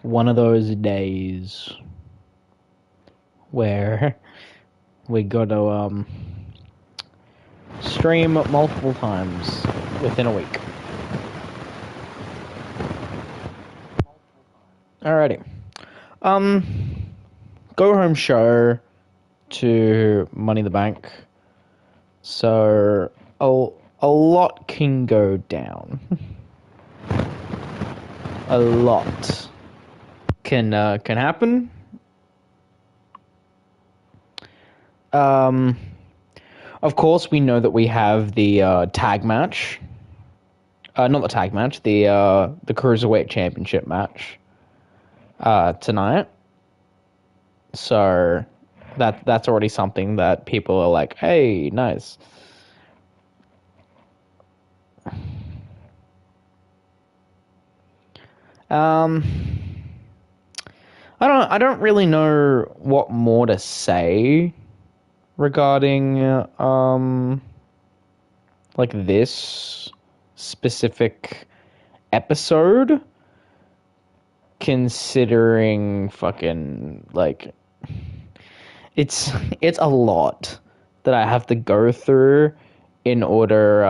one of those days where we gotta stream multiple times within a week. Alrighty. Go home show to Money in the Bank. So a lot can go down. A lot can happen. Of course, we know that we have the tag match. Not the tag match. The Cruiserweight Championship match tonight. So that's already something that people are like, hey, nice. I don't really know what more to say regarding like this specific episode, considering fucking like it's a lot that I have to go through in order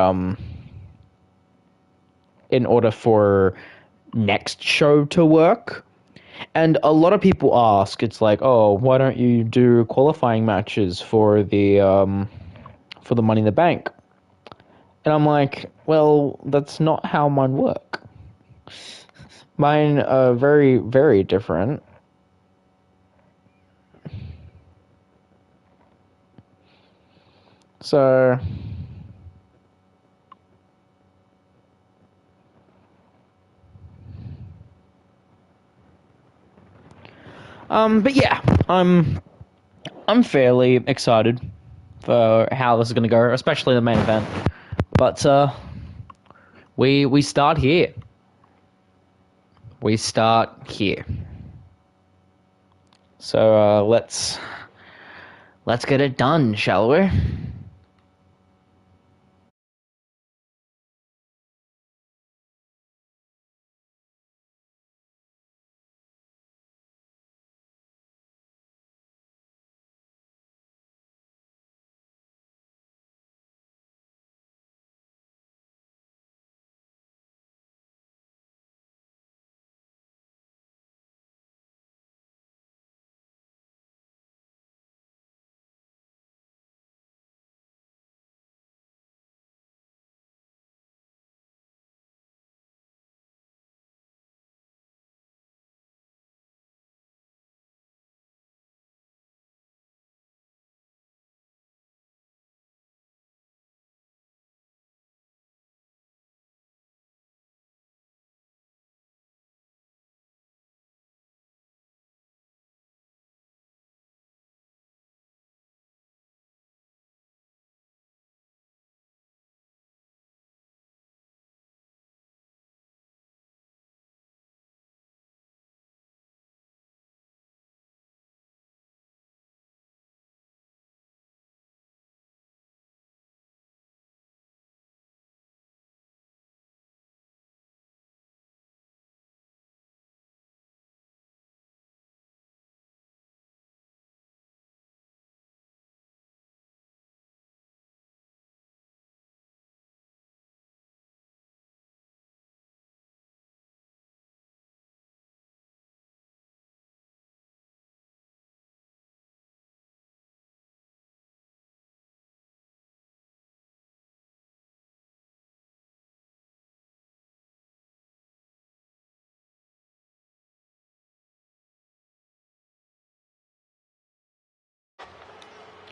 for next show to work. And a lot of people ask, it's like, oh, why don't you do qualifying matches for the Money in the Bank? And I'm like, well, that's not how mine work. Mine are very, very different. So but yeah, I'm fairly excited for how this is gonna go, especially the main event. But we start here. We start here. So let's get it done, shall we?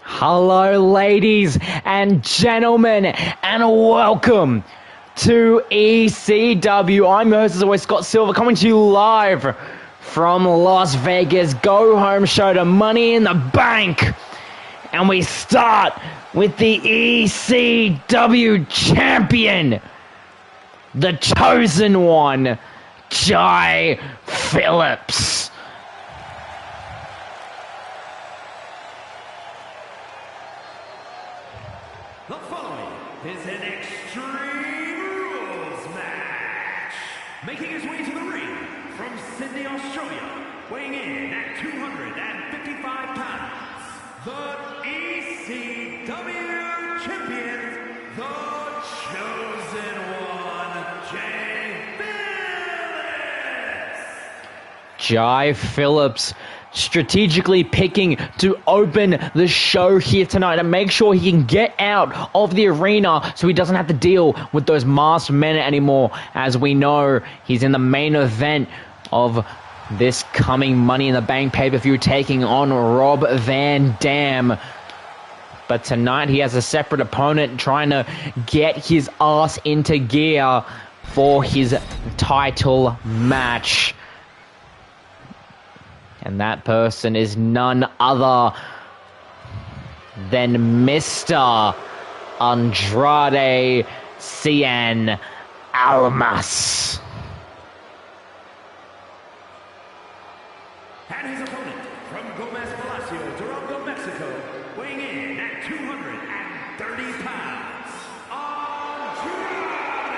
Hello, ladies and gentlemen, and welcome to ECW. I'm your host, as always, Scott Silver, coming to you live from Las Vegas. Go home show to Money in the Bank. And we start with the ECW champion, the chosen one, Jai Phillips. The following is an Extreme Rules match. Making his way to the ring from Sydney, Australia, weighing in at 255 pounds, the ECW champion, the chosen one, Jai Phillips strategically picking to open the show here tonight and make sure he can get out of the arena so he doesn't have to deal with those masked men anymore. As we know, he's in the main event of this coming Money in the Bank pay-per-view, taking on Rob Van Dam. But tonight he has a separate opponent trying to get his ass into gear for his title match. And that person is none other than Mr. Andrade Cien Almas. and his opponent from Gomez Palacio, Durango, Mexico, weighing in at 230 pounds, Andrade.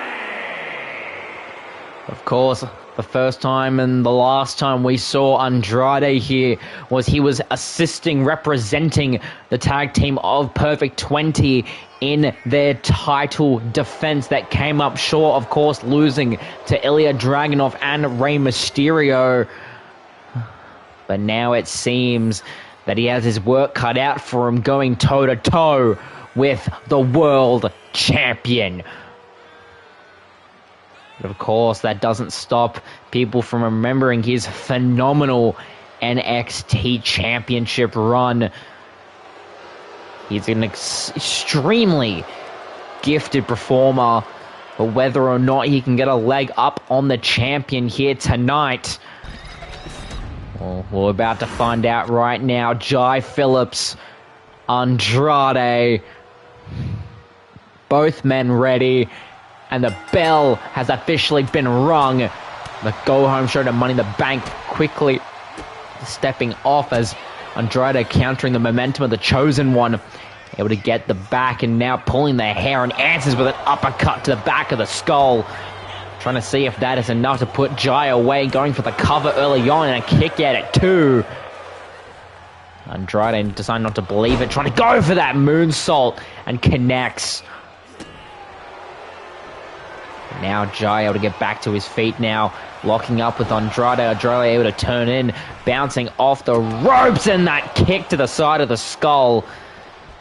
Of course, the first time and the last time we saw Andrade here was he was representing the tag team of Perfect 20 in their title defense that came up short, of course, losing to Ilya Dragunov and Rey Mysterio. But now it seems that he has his work cut out for him, going toe-to-toe with the world champion. But of course, that doesn't stop people from remembering his phenomenal NXT championship run. He's an extremely gifted performer, but whether or not he can get a leg up on the champion here tonight, well, we're about to find out right now. Jai Phillips, Andrade, both men ready. And the bell has officially been rung. The go-home show to Money in the Bank quickly stepping off as Andrade countering the momentum of the chosen one. Able to get the back and now pulling the hair and answers with an uppercut to the back of the skull. Trying to see if that is enough to put Jai away. Going for the cover early on and a kick at it too. Andrade decided not to believe it. Trying to go for that moonsault and connects. Now Jai able to get back to his feet now, locking up with Andrade. Andrade able to turn in, bouncing off the ropes, and that kick to the side of the skull.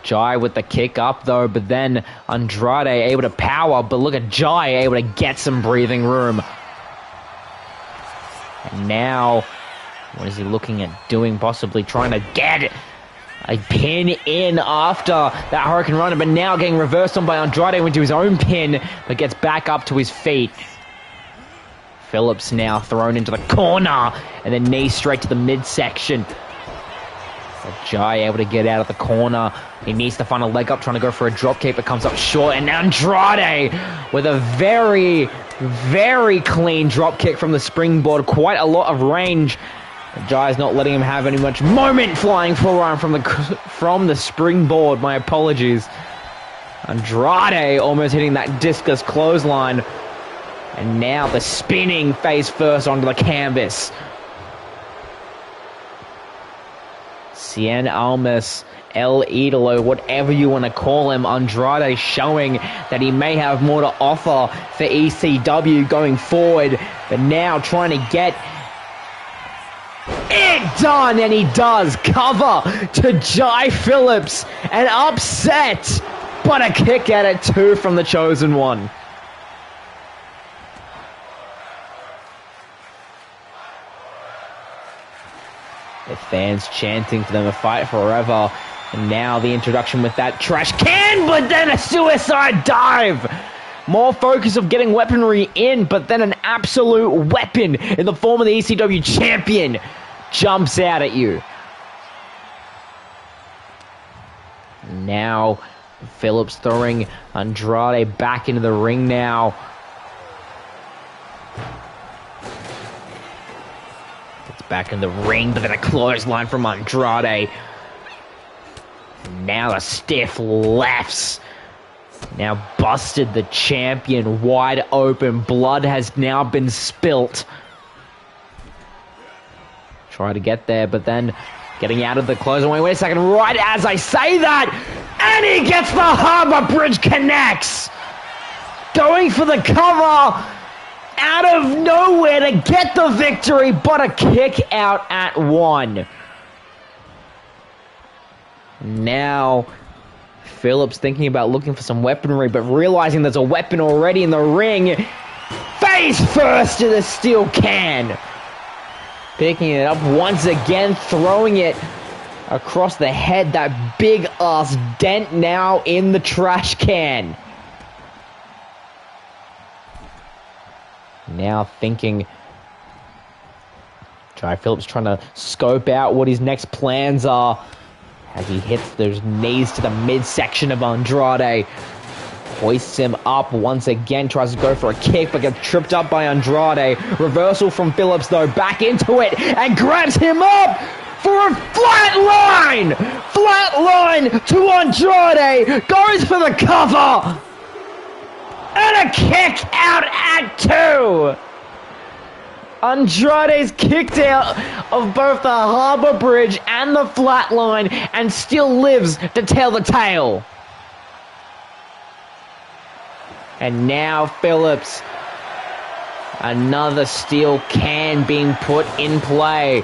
Jai with the kick up though, but then Andrade able to power, but look at Jai able to get some breathing room. And now, what is he looking at doing? Possibly trying to get a pin in after that Hurricane Runner, but now getting reversed on by Andrade into his own pin, but gets back up to his feet. Phillips now thrown into the corner, and then knee straight to the midsection. So Jai able to get out of the corner. He needs to find a leg up, trying to go for a drop kick, but comes up short. And Andrade with a very, very clean drop kick from the springboard. Quite a lot of range. Jai's not letting him have any much moment. Flying forearm from the springboard. My apologies. Andrade almost hitting that discus clothesline. And now the spinning face first onto the canvas. Cien Almas, El Idolo, whatever you want to call him. Andrade showing that he may have more to offer for ECW going forward. But now trying to get it done, and he does. Cover to Jai Phillips. An upset, but a kick at it too from the chosen one. The fans chanting for them to fight forever. And now the introduction with that trash can, but then a suicide dive. More focus of getting weaponry in, but then an absolute weapon in the form of the ECW champion jumps out at you. Now Phillips throwing Andrade back into the ring now. Gets back in the ring, but then a clothesline from Andrade. Now the stiff lefts. Now busted the champion wide open. Blood has now been spilt. Try to get there, but then getting out of the close. Wait a second. Right as I say that, and he gets the Harbor Bridge connects. Going for the cover out of nowhere to get the victory, but a kick out at 1. Now, Phillips thinking about looking for some weaponry, but realizing there's a weapon already in the ring. Face first to the steel can. Picking it up once again, throwing it across the head. That big ass dent now in the trash can. Now thinking, Jai Phillips trying to scope out what his next plans are as he hits those knees to the midsection of Andrade. Hoists him up once again, tries to go for a kick, but gets tripped up by Andrade. Reversal from Phillips, though, back into it, and grabs him up for a flat line! Flat line to Andrade, goes for the cover! And a kick out at 2! Andrade's kicked out of both the Harbor Bridge and the flatline and still lives to tell the tale. And now Phillips, another steel can being put in play.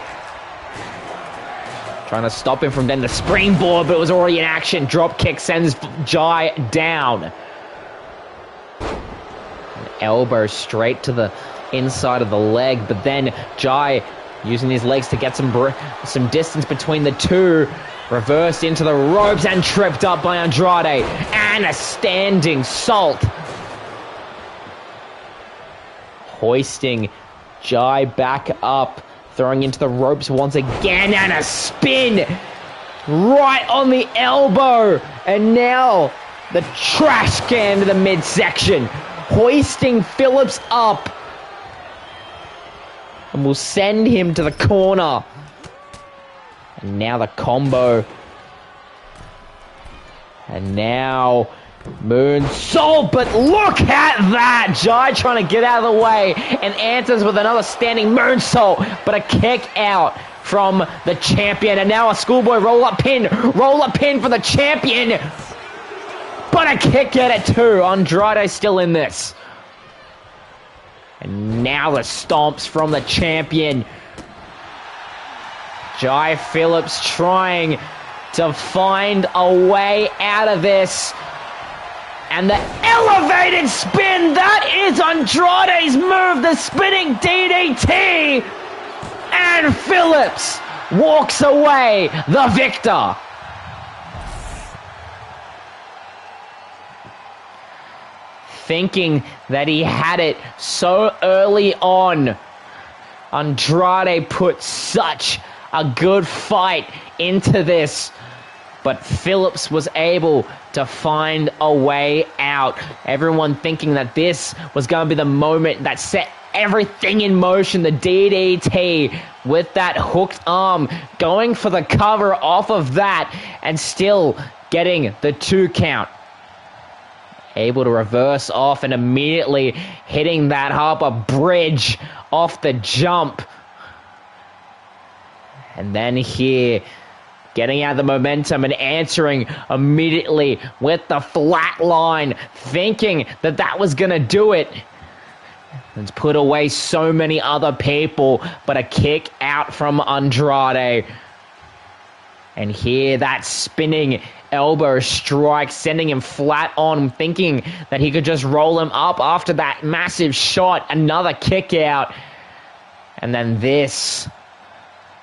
Trying to stop him from then the springboard, but it was already in action. Drop kick sends Jai down. An elbow straight to the inside of the leg, but then Jai using his legs to get some distance between the two, reversed into the ropes and tripped up by Andrade, and a standing salt. Hoisting Jai back up, throwing into the ropes once again, and a spin right on the elbow, and now the trash can to the midsection, hoisting Phillips up. And will send him to the corner. And now the combo. And now moonsault, but look at that! Jai trying to get out of the way and answers with another standing moonsault, but a kick out from the champion. And now a schoolboy roll-up pin for the champion. But a kick out at 2. Andrade still in this. And now the stomps from the champion. Jai Phillips trying to find a way out of this. And the elevated spin, that is Andrade's move, the spinning DDT. And Phillips walks away the victor. Thinking that he had it so early on. Andrade put such a good fight into this, but Phillips was able to find a way out. Everyone thinking that this was going to be the moment that set everything in motion. The DDT with that hooked arm, going for the cover off of that and still getting the 2 count. Able to reverse off and immediately hitting that Harbor Bridge off the jump. And then here, getting out of the momentum and answering immediately with the flat line, thinking that that was going to do it. It's put away so many other people, but a kick out from Andrade. And here, that spinning elbow strike, sending him flat on, thinking that he could just roll him up after that massive shot. Another kick out. And then this,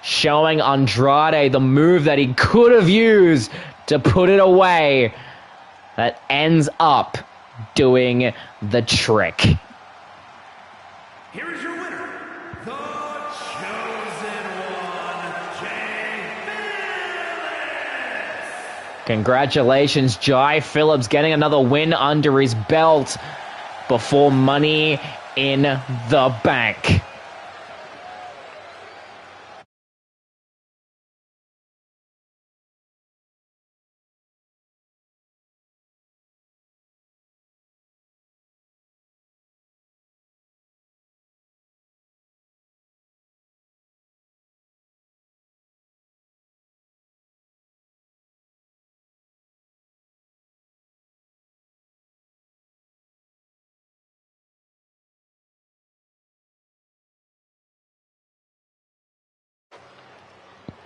showing Andrade the move that he could have used to put it away, that ends up doing the trick. Here is your winner, the chosen one, Jai Phillips. Congratulations, Jai Phillips, getting another win under his belt before Money in the Bank.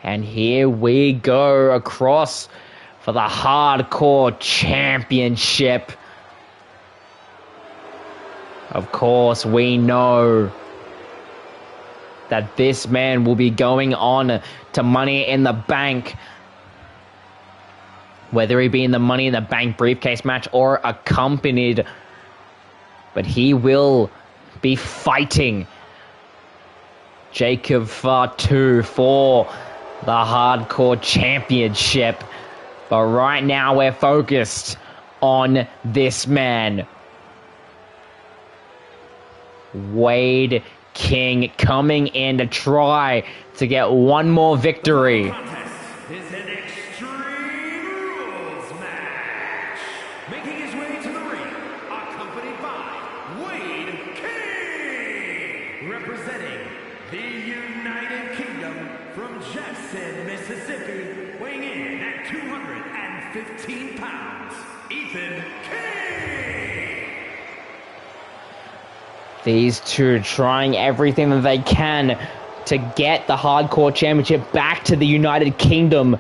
And here we go across for the Hardcore Championship. Of course, we know that this man will be going on to Money in the Bank, whether he be in the Money in the Bank briefcase match or accompanied. But he will be fighting Jacob Fatu for the Hardcore Championship. But right now we're focused on this man, Wade King, coming in to try to get one more victory. This is an Extreme Rules match. Making his way to the ring, accompanied by Wade King, representing the United Kingdom from Jackson, Mississippi, weighing in at 215 pounds, Ethan King. These two trying everything that they can to get the Hardcore Championship back to the United Kingdom.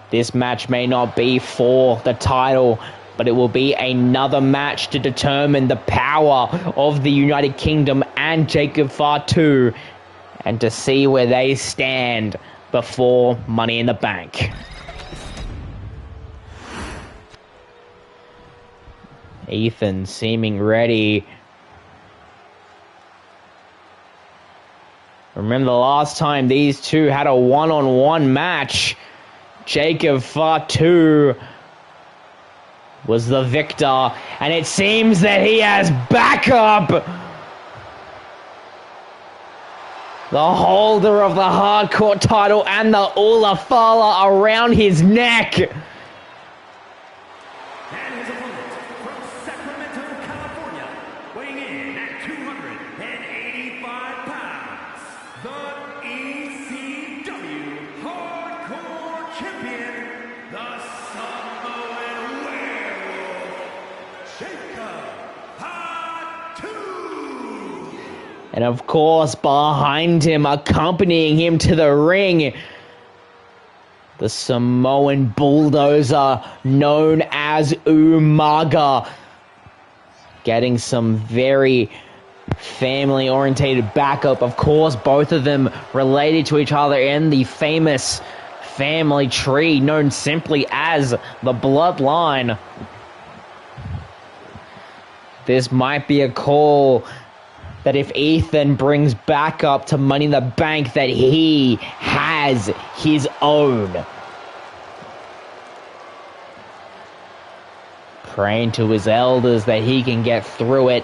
This match may not be for the title, but it will be another match to determine the power of the United Kingdom and Jacob Fatu, and to see where they stand before Money in the Bank. Ethan seeming ready. Remember the last time these two had a one-on-one match, Jacob Fatu was the victor, and it seems that he has backup. The holder of the Hardcore title and the Ula Fala around his neck. And his opponent from Sacramento, California, weighing in at 285 pounds, the ECW Hardcore Champion, the Samoan Werewolf, Jacob Fatu. And of course, behind him, accompanying him to the ring, the Samoan bulldozer known as Umaga, getting some very family-orientated backup. Of course, both of them related to each other in the famous family tree known simply as the Bloodline. This might be a call that if Ethan brings backup to Money in the Bank, that he has his own. Praying to his elders that he can get through it.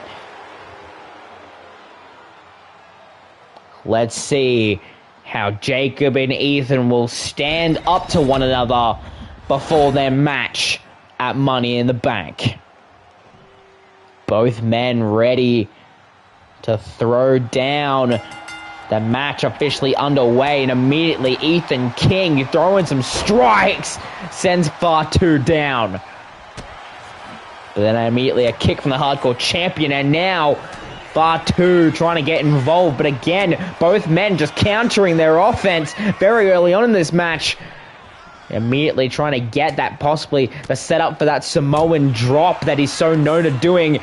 Let's see how Jacob and Ethan will stand up to one another before their match at Money in the Bank. Both men ready to throw down. The match officially underway, and immediately Ethan King throwing some strikes sends Fatu down. But then immediately a kick from the Hardcore Champion, and now Fatu trying to get involved. But again, both men just countering their offense very early on in this match. Immediately trying to get that, possibly the setup for that Samoan drop that he's so known to doing.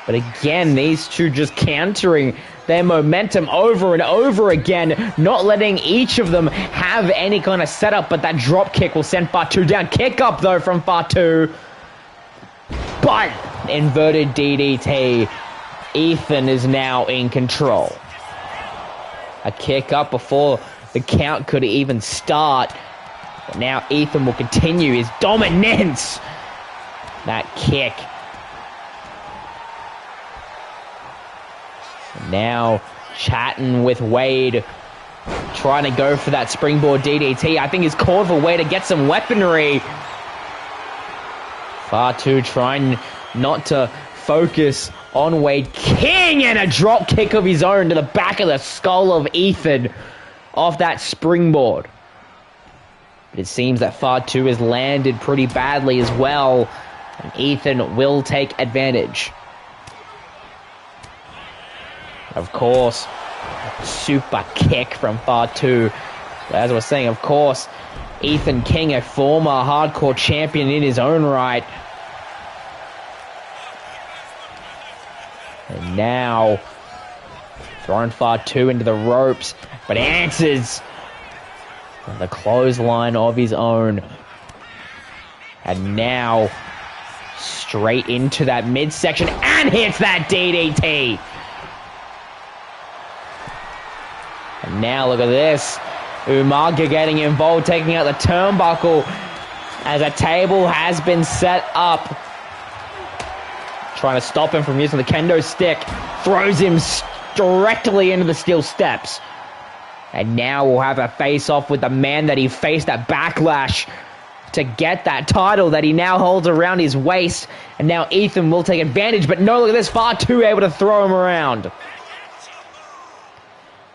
But again, these two just countering their momentum over and over again, not letting each of them have any kind of setup, but that drop kick will send Fatu down. Kick up, though, from Fatu. But inverted DDT. Ethan is now in control. A kick up before the count could even start. But now Ethan will continue his dominance. That kick. Now chatting with Wade, trying to go for that springboard DDT. I think he's called for Wade to get some weaponry. Fatu trying not to focus on Wade King, and a drop kick of his own to the back of the skull of Ethan off that springboard. But it seems that Fatu has landed pretty badly as well, and Ethan will take advantage. Of course, Super kick from Fatu. As I was saying, of course, Ethan King, a former hardcore champion in his own right. And now, throwing Fatu into the ropes, but answers the clothesline of his own. And now, straight into that midsection and hits that DDT. And now look at this. Umaga getting involved, taking out the turnbuckle as a table has been set up. Trying to stop him from using the kendo stick. Throws him directly into the steel steps. And now we'll have a face-off with the man that he faced at Backlash to get that title that he now holds around his waist. And now Ethan will take advantage, but no, look at this, Fatu able to throw him around.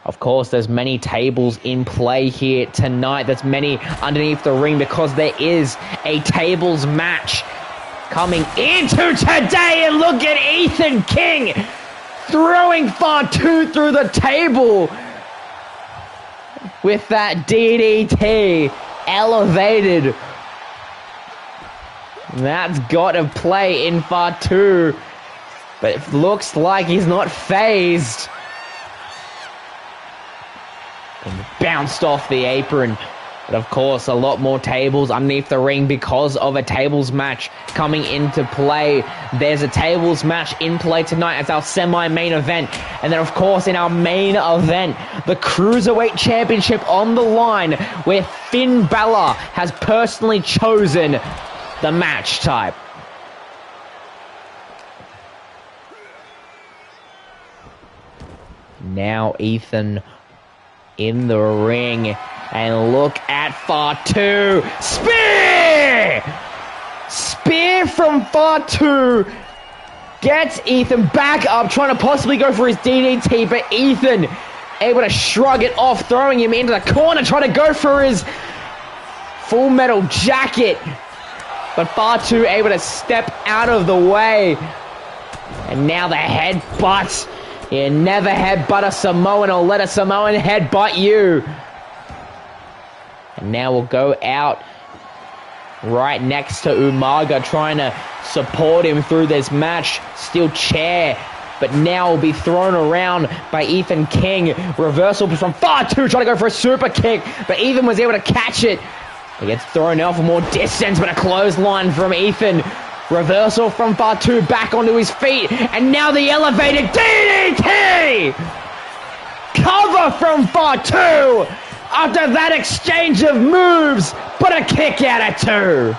Of course, there's many tables in play here tonight. There's many underneath the ring because there is a tables match coming into today. And look at Ethan King throwing Fatu through the table with that DDT elevated. That's got to play in Fatu, but it looks like he's not phased. And bounced off the apron. But of course, a lot more tables underneath the ring because of a tables match coming into play. There's a tables match in play tonight as our semi-main event. And then, of course, in our main event, the Cruiserweight Championship on the line, where Finn Balor has personally chosen the match type. Now Ethan in the ring, and look at Fatu. Spear! Spear from Fatu gets Ethan back up, trying to possibly go for his DDT, but Ethan able to shrug it off, throwing him into the corner, trying to go for his Full Metal Jacket. But Fatu able to step out of the way. And now the headbutt. You never headbutt a Samoan or let a Samoan headbutt you. And now we'll go out right next to Umaga, trying to support him through this match. Steel chair, but now will be thrown around by Ethan King. Reversal from Fatu, trying to go for a super kick, but Ethan was able to catch it. He gets thrown out for more distance, but a clothesline from Ethan. Reversal from Fatu, back onto his feet, and now the elevated DDT! Cover from Fatu! After that exchange of moves, but a kick out at two.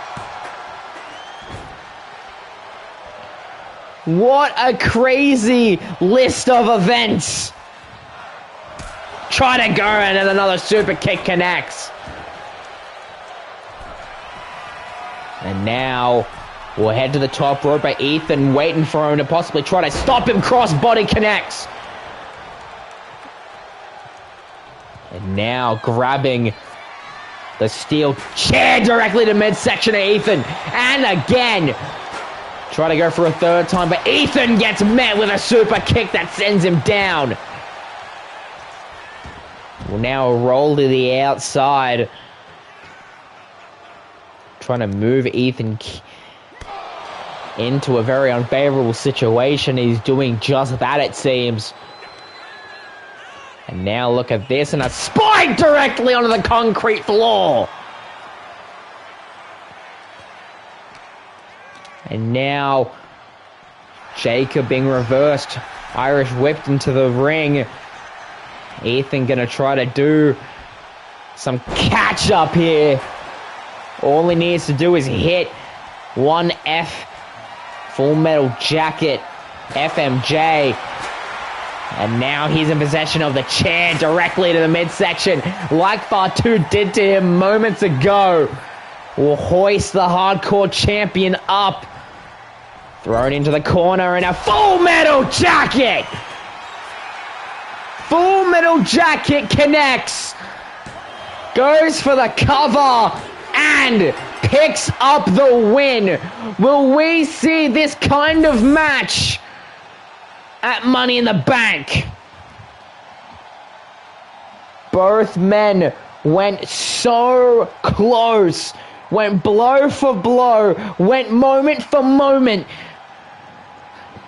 What a crazy list of events. Try to go, and then another super kick connects. And now we'll head to the top rope by Ethan, waiting for him to possibly try to stop him. Crossbody connects. And now grabbing the steel chair directly to midsection of Ethan. And again, try to go for a third time, but Ethan gets met with a super kick that sends him down. We'll now roll to the outside, trying to move Ethan into a very unfavorable situation. He's doing just that, it seems. And now look at this, and a spike directly onto the concrete floor. And now Jacob being reversed, Irish whipped into the ring. Ethan gonna try to do some catch up here. All he needs to do is hit 1F Full Metal Jacket FMJ. And now he's in possession of the chair directly to the midsection, like Fatu did to him moments ago. Will hoist the hardcore champion up. Thrown into the corner, and a Full Metal Jacket! Full Metal Jacket connects. Goes for the cover and picks up the win. Will we see this kind of match at Money in the Bank? Both men went so close, went blow for blow, went moment for moment.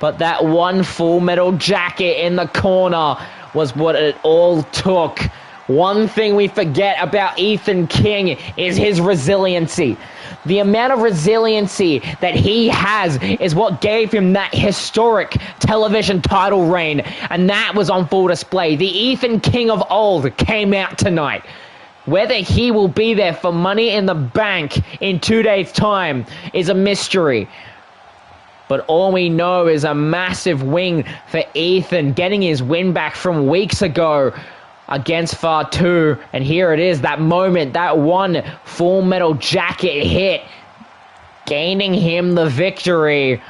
But that one Full Metal Jacket in the corner was what it all took. One thing we forget about Ethan King is his resiliency. The amount of resiliency that he has is what gave him that historic television title reign, and that was on full display. The Ethan King of old came out tonight. Whether he will be there for Money in the Bank in 2 days' time is a mystery. But all we know is a massive win for Ethan, getting his win back from weeks ago against Fatu. And here it is, that moment, that one Full Metal Jacket hit, gaining him the victory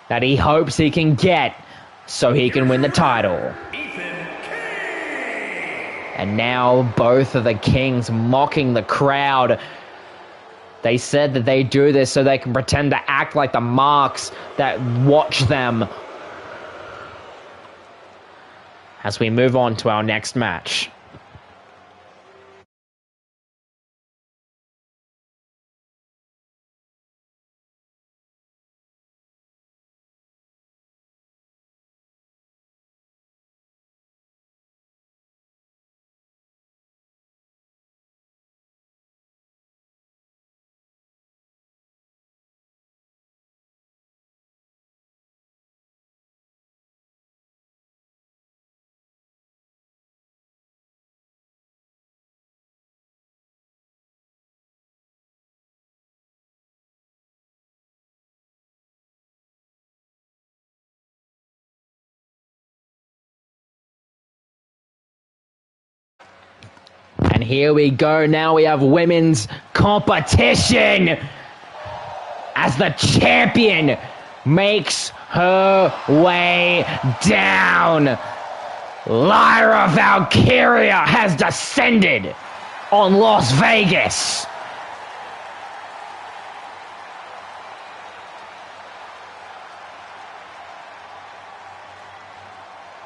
that he hopes he can get so he can win the title. And now both of the Kings mocking the crowd. They said that they do this so they can pretend to act like the marks that watch them. As we move on to our next match. And here we go, now we have women's competition as the champion makes her way down. Lyra Valkyria has descended on Las Vegas.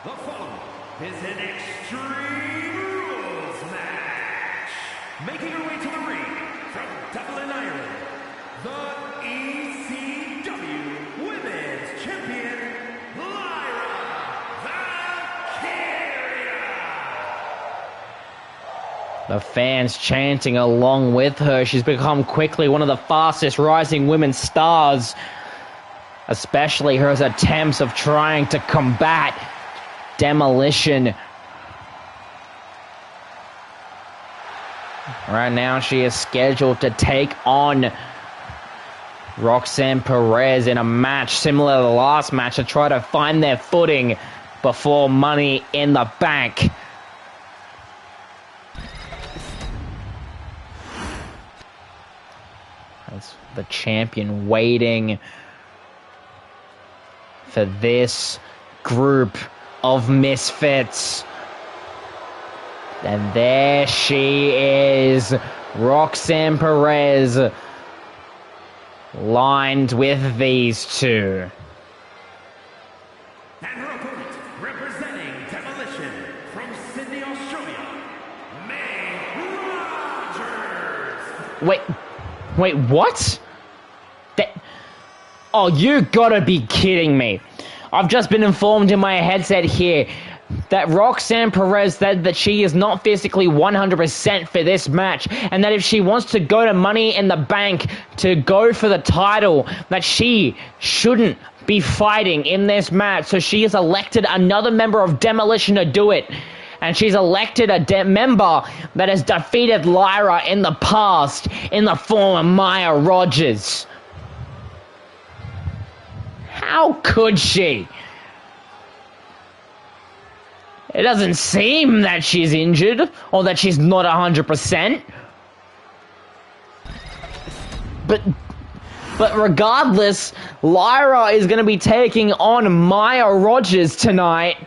The following is an Extreme Rules match. Making her way to the ring from Dublin, Ireland, the ECW Women's Champion, Lyra Valkyria. The fans chanting along with her. She's become quickly one of the fastest rising women's stars, especially her attempts of trying to combat Demolition. Right now she is scheduled to take on Roxanne Perez in a match similar to the last match to try to find their footing before Money in the Bank. That's the champion waiting for this group of misfits. And there she is, Roxanne Perez, lined with these two. And her opponent, representing Demolition from Sydney, Australia, May Rogers. Wait, what? Oh, you gotta be kidding me. I've just been informed in my headset here that Roxanne Perez said that she is not physically 100% for this match, and that if she wants to go to Money in the Bank to go for the title, that she shouldn't be fighting in this match. So she has elected another member of Demolition to do it. And she's elected a member that has defeated Lyra in the past in the form of Maya Rogers. How could she? It doesn't seem that she's injured or that she's not 100%. But regardless, Lyra is going to be taking on Maya Rogers tonight.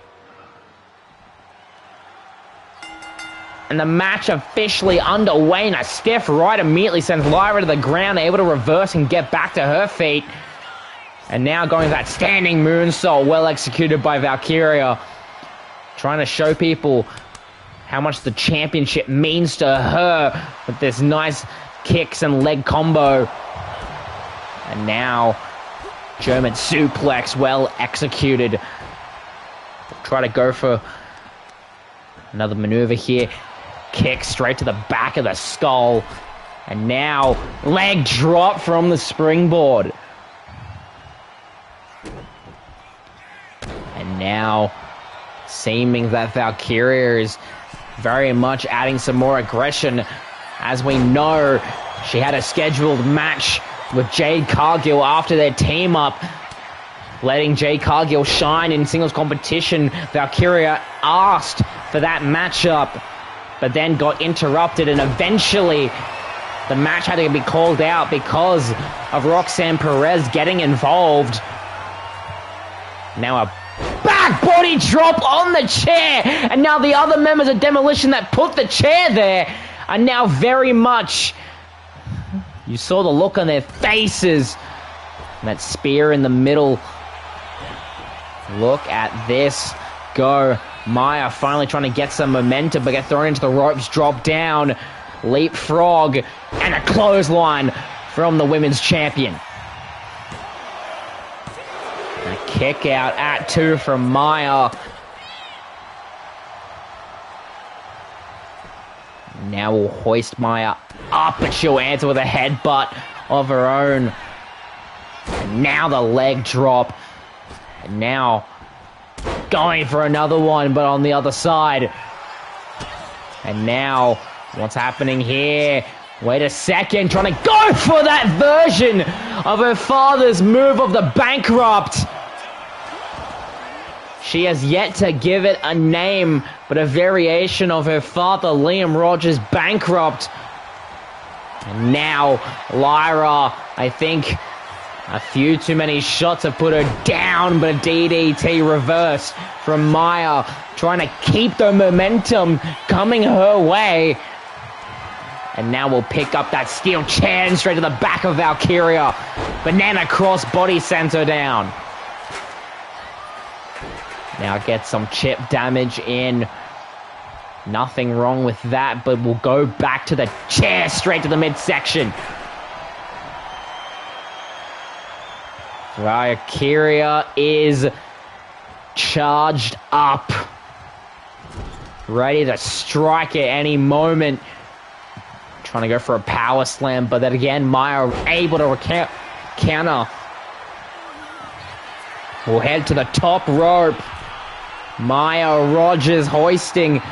And the match officially underway, and a stiff right immediately sends Lyra to the ground, able to reverse and get back to her feet. And now going to that standing moonsault, well executed by Valkyria. Trying to show people how much the championship means to her with this nice kicks and leg combo. And now, German suplex, well executed. Try to go for another maneuver here. Kick straight to the back of the skull. And now, leg drop from the springboard. And now, seeming that Valkyria is very much adding some more aggression. As we know, she had a scheduled match with Jade Cargill after their team up. Letting Jade Cargill shine in singles competition, Valkyria asked for that matchup, but then got interrupted, and eventually the match had to be called out because of Roxanne Perez getting involved. Now a back body drop on the chair, and now the other members of Demolition that put the chair there are now very much... You saw the look on their faces. And that spear in the middle. Look at this. Go. Maya finally trying to get some momentum, but get thrown into the ropes, drop down, leapfrog, and a clothesline from the women's champion. A kick out at 2 from Maya. Now we'll hoist Maya up, but she'll answer with a headbutt of her own. And now the leg drop. And now going for another one, but on the other side. And now, what's happening here? Wait a second, trying to go for that version of her father's move of the bankrupt. She has yet to give it a name, but a variation of her father, Liam Rogers' bankrupt. And now, Lyra, I think a few too many shots have put her down, but a DDT reverse from Maya, trying to keep the momentum coming her way. And now we'll pick up that steel chair and straight to the back of Valkyria. Banana cross body sends her down. Now get some chip damage in. Nothing wrong with that, but we'll go back to the chair straight to the midsection. Valkyria is charged up. Ready to strike at any moment. Trying to go for a power slam, but then again, Maya able to counter. We'll head to the top rope. Maya Rogers hoisting.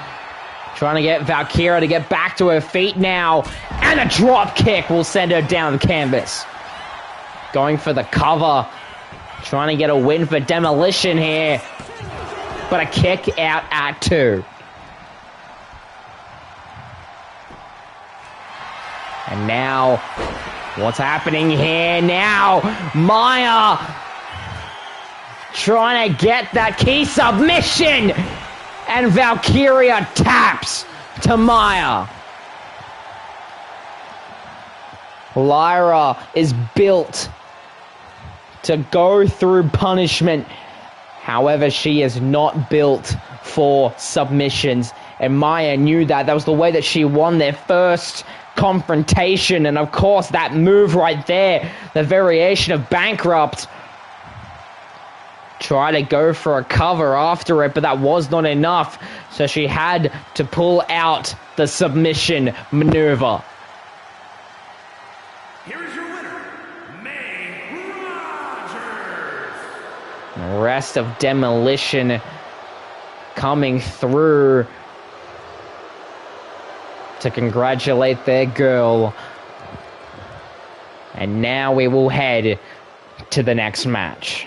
Trying to get Valkyria to get back to her feet now. And a drop kick will send her down the canvas. Going for the cover. Trying to get a win for Demolition here. But a kick out at 2. And now, what's happening here now? Maya trying to get that key submission. And Valkyria taps to Maya. Lyra is built to go through punishment. However, she is not built for submissions. And Maya knew that. That was the way that she won their first confrontation. And of course, that move right there, the variation of bankrupt. Try to go for a cover after it, but that was not enough. So she had to pull out the submission maneuver. Here is your winner, May Rogers. The rest of Demolition coming through to congratulate their girl. And now we will head to the next match.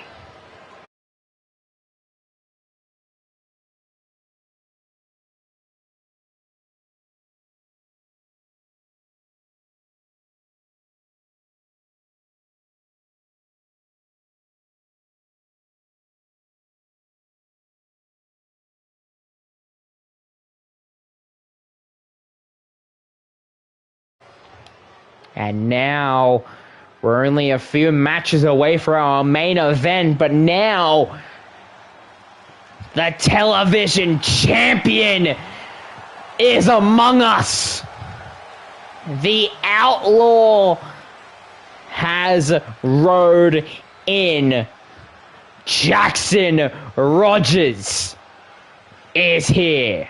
And now, we're only a few matches away from our main event, but now, the television champion is among us. The Outlaw has rode in. Jackson Rogers is here.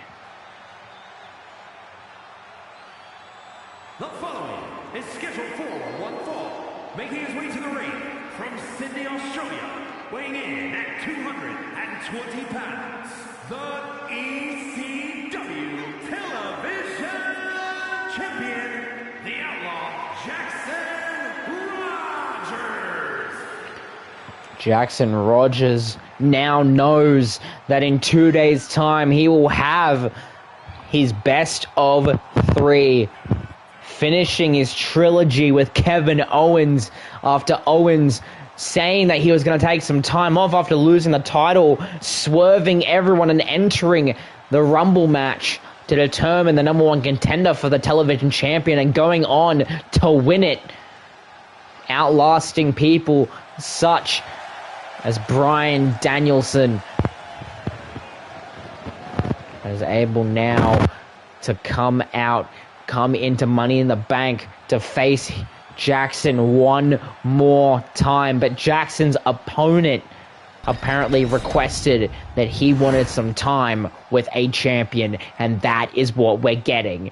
The following is scheduled for one fall, making his way to the ring from Sydney, Australia, weighing in at 220 pounds, the ECW Television Champion, the Outlaw Jackson Rogers. Jackson Rogers now knows that in 2 days' time he will have his best of 3, finishing his trilogy with Kevin Owens after Owens saying that he was going to take some time off after losing the title, swerving everyone and entering the Rumble match to determine the number 1 contender for the television champion and going on to win it, outlasting people such as Bryan Danielson, is able now to come into Money in the Bank to face Jackson one more time. But Jackson's opponent apparently requested that he wanted some time with a champion, and that is what we're getting.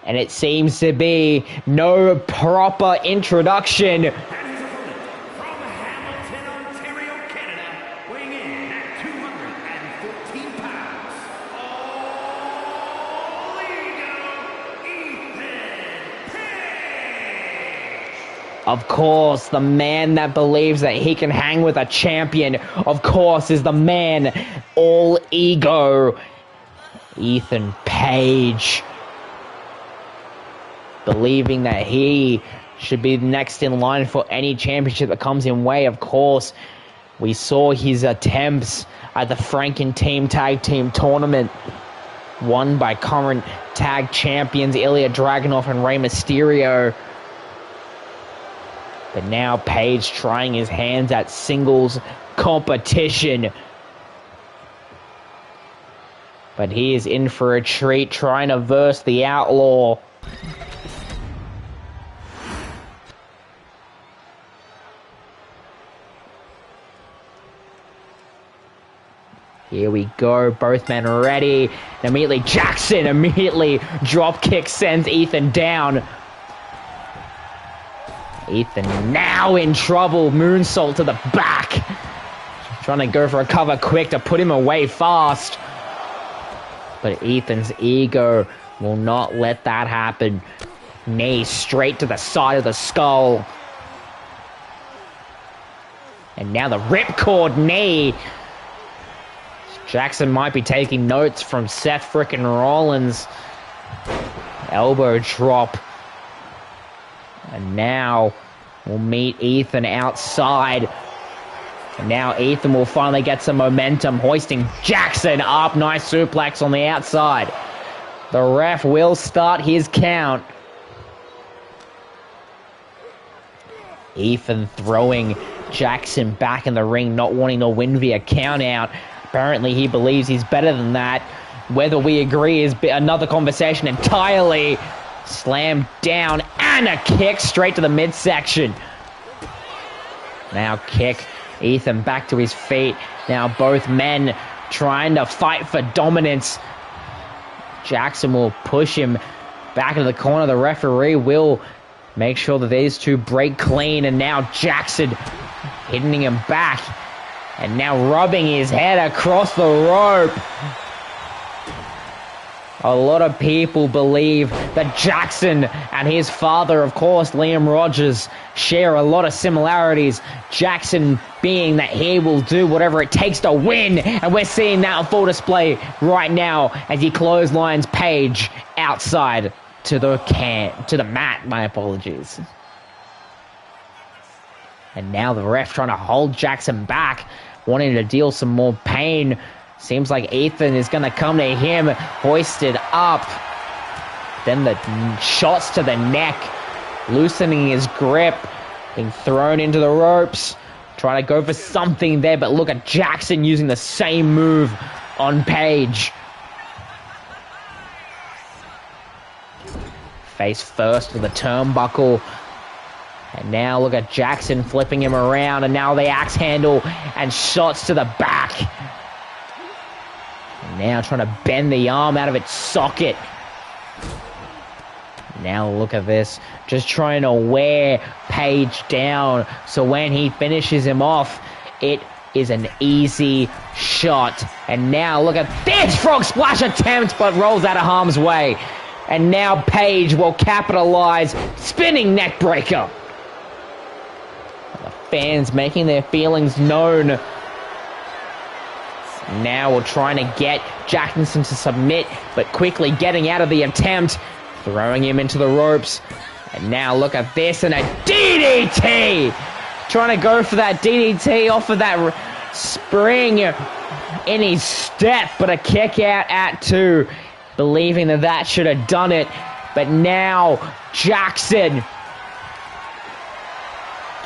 And it seems to be no proper introduction. Of course, the man that believes that he can hang with a champion, of course, is the man, all ego, Ethan Page. Believing that he should be next in line for any championship that comes in way. Of course, we saw his attempts at the Franken Team Tag Team Tournament, won by current tag champions Ilya Dragunov and Rey Mysterio. But now Page trying his hands at singles competition. But he is in for a treat, trying to verse the Outlaw. Here we go, both men ready. And immediately Jackson drop kick sends Ethan down. Ethan now in trouble, moonsault to the back. Trying to go for a cover quick to put him away fast. But Ethan's ego will not let that happen. Knee straight to the side of the skull. And now the ripcord knee. Jackson might be taking notes from Seth frickin' Rollins. Elbow drop. And now we'll meet Ethan outside. And now Ethan will finally get some momentum, hoisting Jackson up. Nice suplex on the outside. The ref will start his count. Ethan throwing Jackson back in the ring, not wanting to win via count out. Apparently he believes he's better than that. Whether we agree is another conversation entirely. Slam down and a kick straight to the midsection. Now kick Ethan back to his feet. Now both men trying to fight for dominance. Jackson will push him back into the corner. The referee will make sure that these two break clean. And now Jackson hitting him back. And now rubbing his head across the rope. A lot of people believe that Jackson and his father, of course, Liam Rogers, share a lot of similarities. Jackson being that he will do whatever it takes to win. And we're seeing that on full display right now as he clotheslines Page outside to the mat, my apologies. And now the ref trying to hold Jackson back, wanting to deal some more pain. Seems like Ethan is going to come to him, hoisted up. Then the shots to the neck, loosening his grip, being thrown into the ropes. Trying to go for something there, but look at Jackson using the same move on Page. Face first to the turnbuckle. And now look at Jackson flipping him around. And now the axe handle and shots to the back. And now trying to bend the arm out of its socket. Now look at this. Just trying to wear Page down. So when he finishes him off, it is an easy shot. And now look at this frog splash attempt, but rolls out of harm's way. And now Page will capitalize. Spinning neck breaker. The fans making their feelings known. Now we're trying to get Jackson to submit, but quickly getting out of the attempt. Throwing him into the ropes. And now look at this, and a DDT! Trying to go for that DDT off of that spring in his step, but a kick out at 2. Believing that should have done it. But now Jackson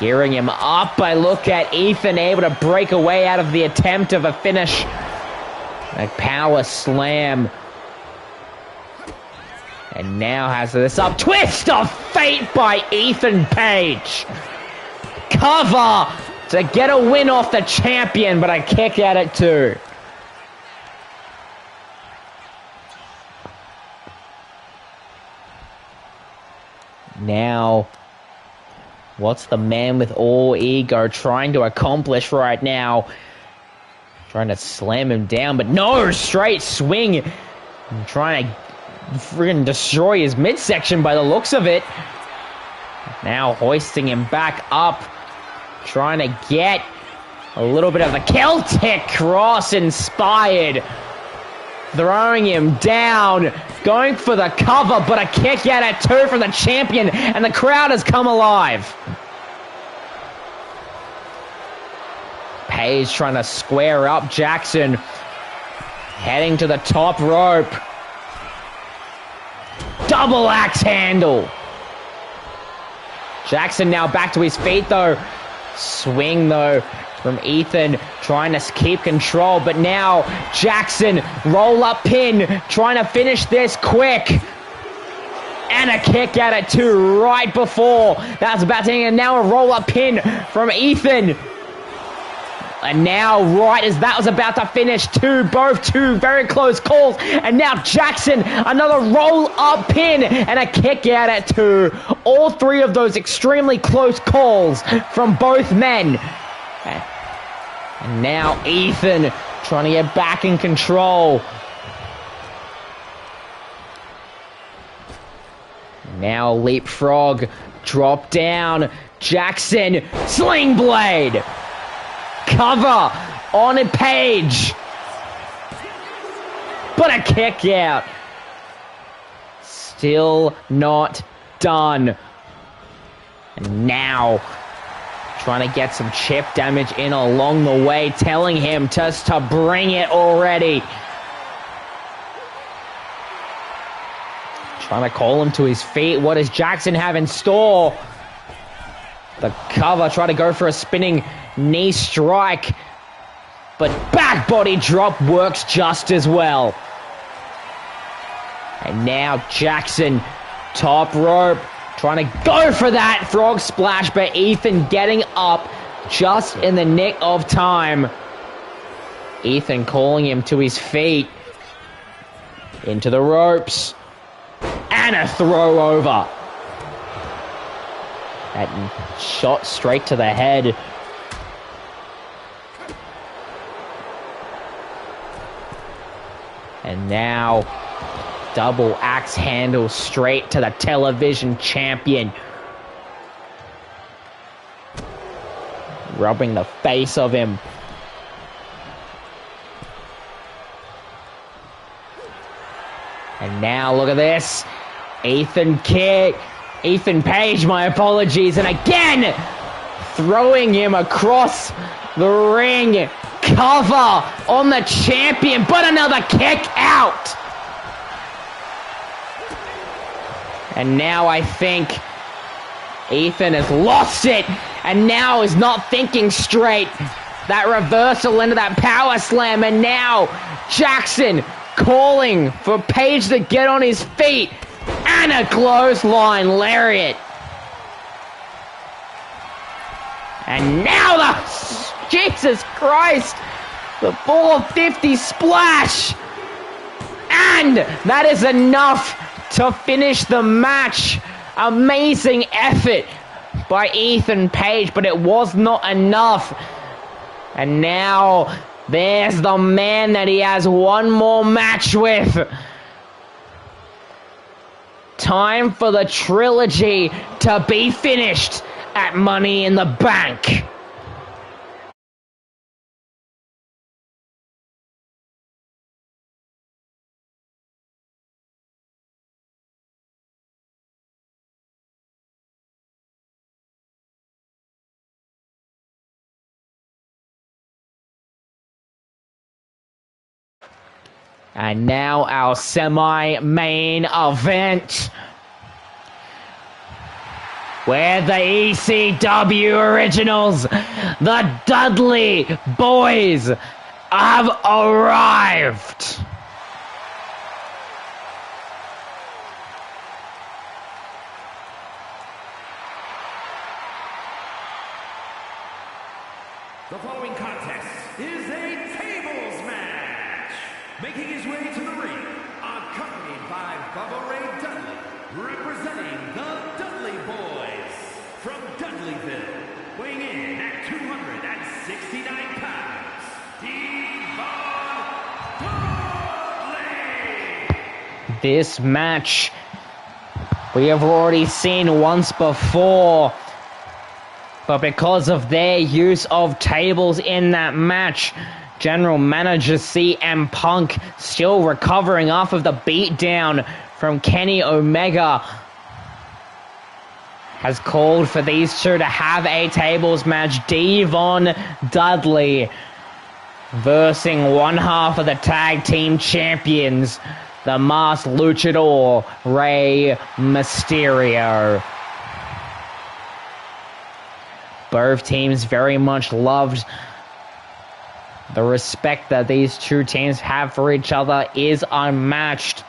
gearing him up. I look at Ethan able to break away out of the attempt of a finish. A power slam. And now has this up. Twist of fate by Ethan Page. Cover to get a win off the champion, but a kick at it too. Now, what's the man with all ego trying to accomplish right now? Trying to slam him down, but no, straight swing. I'm trying to friggin' destroy his midsection by the looks of it. Now hoisting him back up. Trying to get a little bit of the Celtic cross inspired. Throwing him down. Going for the cover, but a kick out at 2 from the champion. And the crowd has come alive. Page trying to square up Jackson. Heading to the top rope. Double axe handle. Jackson now back to his feet though. Swing though from Ethan, trying to keep control, but now Jackson roll up pin, trying to finish this quick. And a kick out at 2 right before that's about to end. And now a roll up pin from Ethan. And now, right as that was about to finish, both two very close calls. And now Jackson, another roll-up pin and a kick out at 2. All 3 of those extremely close calls from both men. And now Ethan trying to get back in control. Now leapfrog, drop down. Jackson, sling blade. Cover on a Page. But a kick out. Still not done. And now trying to get some chip damage in along the way, telling him just to bring it already. Trying to call him to his feet. What does Jackson have in store? The cover, try to go for a spinning knee strike. But back body drop works just as well. And now Jackson, top rope, trying to go for that frog splash, but Ethan getting up just in the nick of time. Ethan calling him to his feet. Into the ropes. And a throw over. That shot straight to the head. And now, double axe handle straight to the television champion. Rubbing the face of him. And now, look at this. Ethan Page, my apologies. And again, throwing him across the ring. Cover on the champion, but another kick out. And now I think Ethan has lost it and now is not thinking straight. That reversal into that power slam, and now Jackson calling for Page to get on his feet. And a clothesline lariat. And now Jesus Christ, the 450 splash. And that is enough to finish the match. Amazing effort by Ethan Page, but it was not enough. And now there's the man that he has one more match with. Time for the trilogy to be finished at Money in the Bank. And now our semi-main event, where the ECW originals, the Dudley Boys, have arrived. The following contest is a tables match. Making his way to the ring, accompanied by Bubba Ray Dudley, representing the Dudley Boys from Dudleyville, weighing in at 269 pounds, Devon Dudley. This match we have already seen once before, but because of their use of tables in that match, General Manager CM Punk, still recovering off of the beatdown from Kenny Omega, has called for these two to have a tables match. Devon Dudley versing one half of the tag team champions, the Masked Luchador, Rey Mysterio. Both teams very much loved. The respect that these two teams have for each other is unmatched.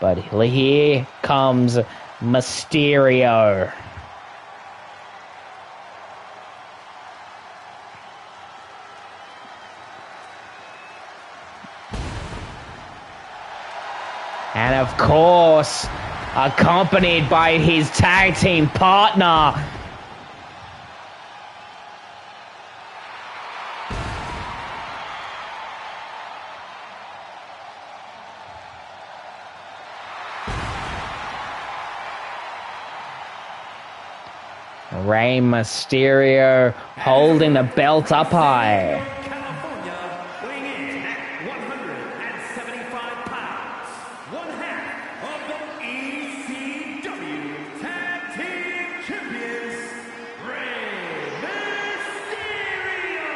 But here comes Mysterio. And of course, accompanied by his tag team partner, Rey Mysterio, holding the belt up high. California, weighing in at 175 pounds, one half of the ECW Tag Team Champions, Rey Mysterio.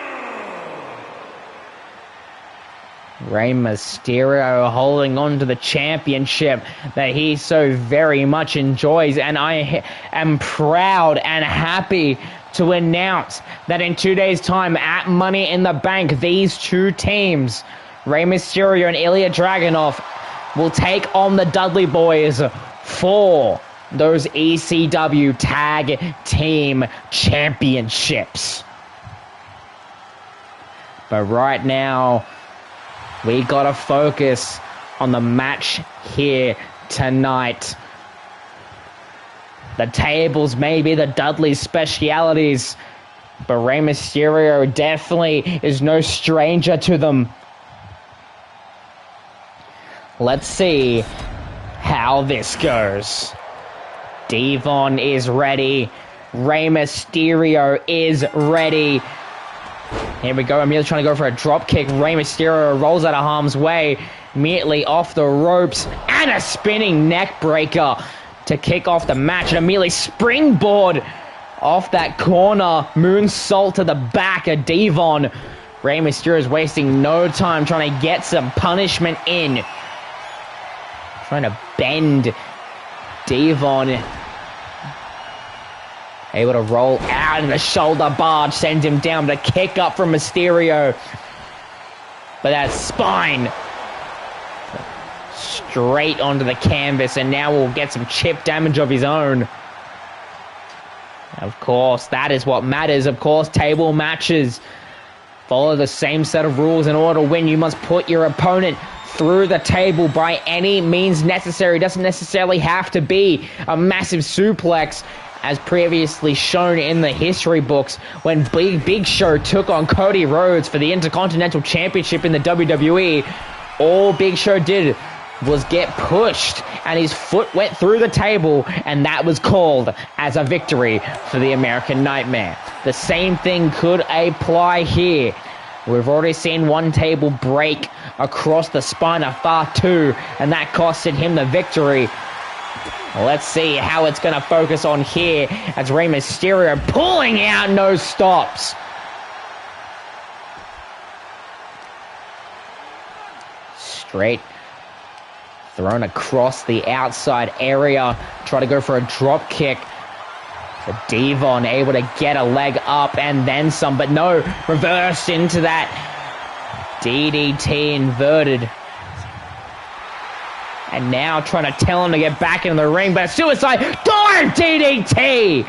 Rey Mysterio holding on to the championship that he so very much enjoys, and I am proud and happy to announce that in 2 days' time at Money in the Bank, these two teams, Rey Mysterio and Ilya Dragunov, will take on the Dudley Boys for those ECW Tag Team Championships. But right now, we gotta focus on the match here tonight. The tables may be the Dudley specialities, but Rey Mysterio definitely is no stranger to them. Let's see how this goes. Devon is ready. Rey Mysterio is ready. Here we go. Immediately trying to go for a drop kick. Rey Mysterio rolls out of harm's way. Immediately off the ropes. And a spinning neck breaker to kick off the match. And immediately springboard off that corner. Moonsault to the back of Devon. Rey Mysterio is wasting no time trying to get some punishment in. Trying to bend Devon. Able to roll out, and the shoulder barge sends him down. But a kick up from Mysterio. But that spine straight onto the canvas, and now we'll get some chip damage of his own. Of course, that is what matters. Of course, table matches follow the same set of rules. In order to win, you must put your opponent through the table by any means necessary. It doesn't necessarily have to be a massive suplex, as previously shown in the history books when Big Show took on Cody Rhodes for the Intercontinental Championship in the WWE. All Big Show did was get pushed, and his foot went through the table, and that was called as a victory for the American Nightmare. The same thing could apply here. We've already seen one table break across the spine of Fatu, and that costed him the victory. Let's see how it's going to focus on here as Rey Mysterio pulling out no stops. Straight thrown across the outside area. Try to go for a drop kick. The Devon able to get a leg up and then some, but no, reversed into that DDT inverted. And now trying to tell him to get back in the ring, but a suicide dive DDT!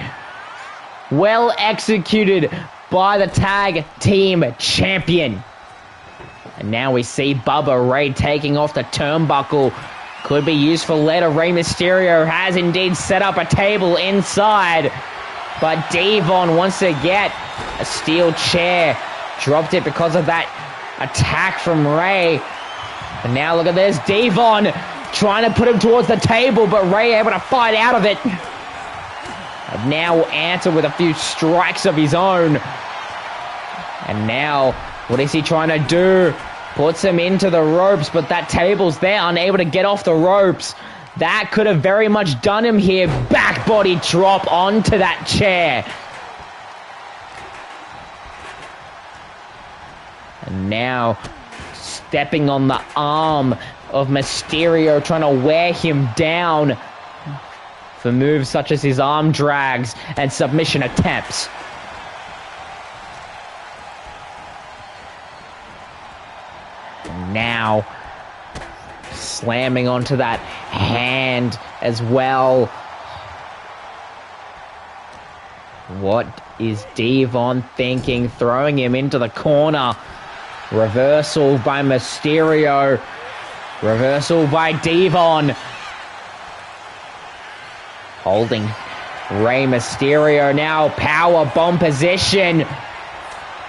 Well executed by the tag team champion. And now we see Bubba Ray taking off the turnbuckle. Could be useful later. Rey Mysterio has indeed set up a table inside. But Devon wants to get a steel chair. Dropped it because of that attack from Ray. And now look at this. Devon trying to put him towards the table, but Ray able to fight out of it. And now will answer with a few strikes of his own. And now, what is he trying to do? Puts him into the ropes, but that table's there, unable to get off the ropes. That could have very much done him here. Back body drop onto that chair. And now, stepping on the arm of Mysterio, trying to wear him down for moves such as his arm drags and submission attempts. And now, slamming onto that hand as well. What is Devon thinking? Throwing him into the corner. Reversal by Mysterio. Reversal by Devon. Holding Rey Mysterio now. Power bomb position.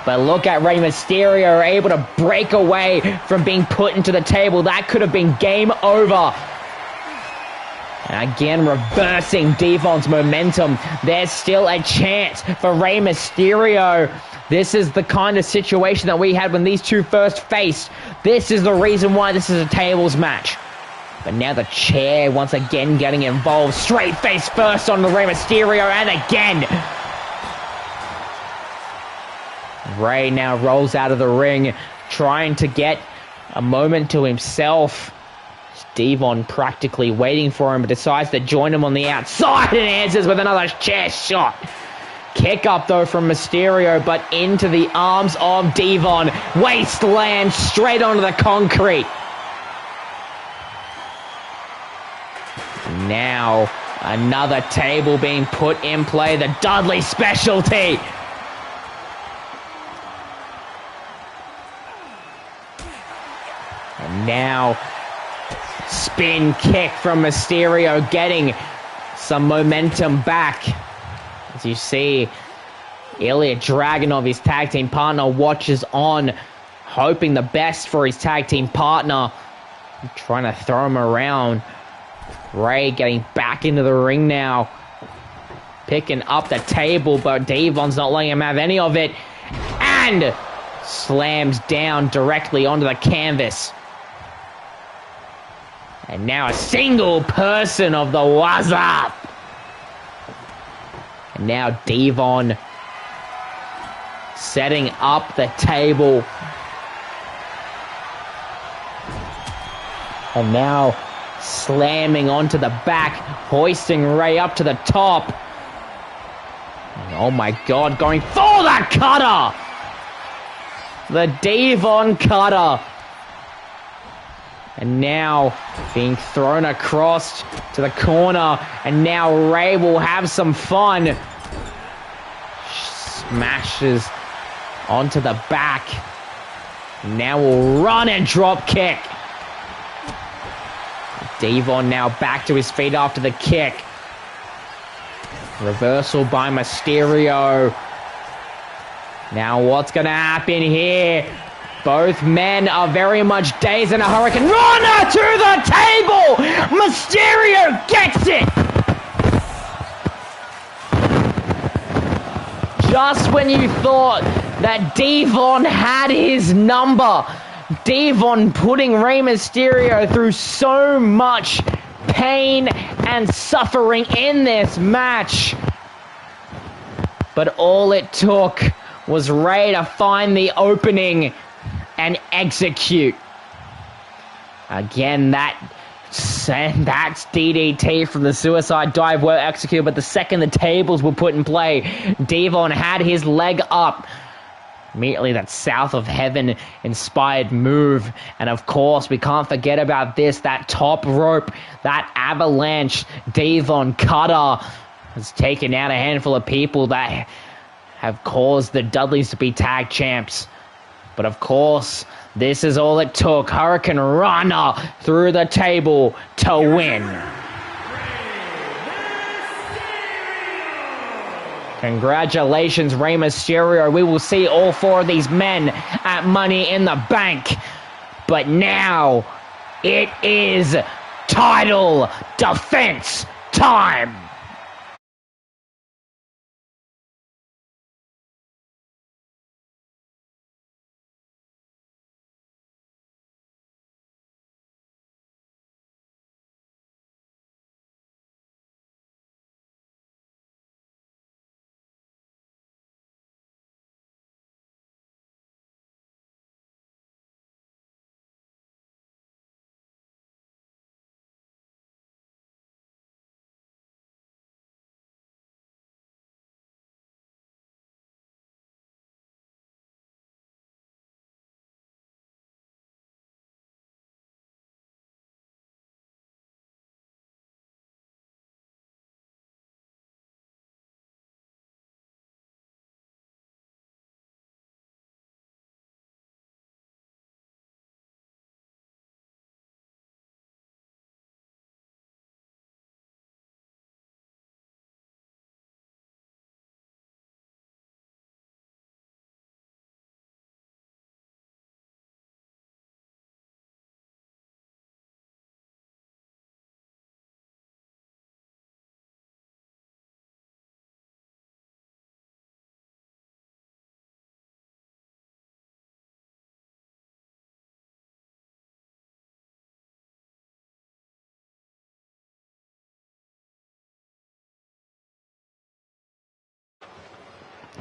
But look at Rey Mysterio able to break away from being put into the table. That could have been game over. And again, reversing Devon's momentum. There's still a chance for Rey Mysterio. This is the kind of situation that we had when these two first faced. This is the reason why this is a tables match. But now the chair once again getting involved. Straight face first on the Rey Mysterio, and again. Rey now rolls out of the ring, trying to get a moment to himself. Devon practically waiting for him, but decides to join him on the outside and answers with another chair shot. Kick up though from Mysterio, but into the arms of Devon. Wasteland straight onto the concrete. Now another table being put in play, the Dudley specialty. And now spin kick from Mysterio, getting some momentum back. As you see, Ilya Dragunov, his tag team partner, watches on, hoping the best for his tag team partner. Trying to throw him around. Rey getting back into the ring now. Picking up the table, but Devon's not letting him have any of it. And slams down directly onto the canvas. And now a single person of the What's Up. And now Devon setting up the table. And now slamming onto the back, hoisting Rey up to the top. And oh my God, going for the cutter! The Devon cutter. And now being thrown across to the corner. And now Ray will have some fun. Smashes onto the back. Now we'll run and drop kick. Devon now back to his feet after the kick. Reversal by Mysterio. Now what's going to happen here? Both men are very much dazed in a hurricane. Runner to the table! Mysterio gets it! Just when you thought that Devon had his number, Devon putting Rey Mysterio through so much pain and suffering in this match. But all it took was Rey to find the opening and execute. Again, that's DDT from the suicide dive were executed, but the second the tables were put in play, Devon had his leg up. Immediately that South of Heaven inspired move. And of course, we can't forget about this, that top rope, that avalanche. Devon Cutter has taken out a handful of people that have caused the Dudleys to be tag champs. But of course, this is all it took. Hurricane Runner through the table to win. Congratulations, Rey Mysterio. We will see all four of these men at Money in the Bank. But now, it is title defense time.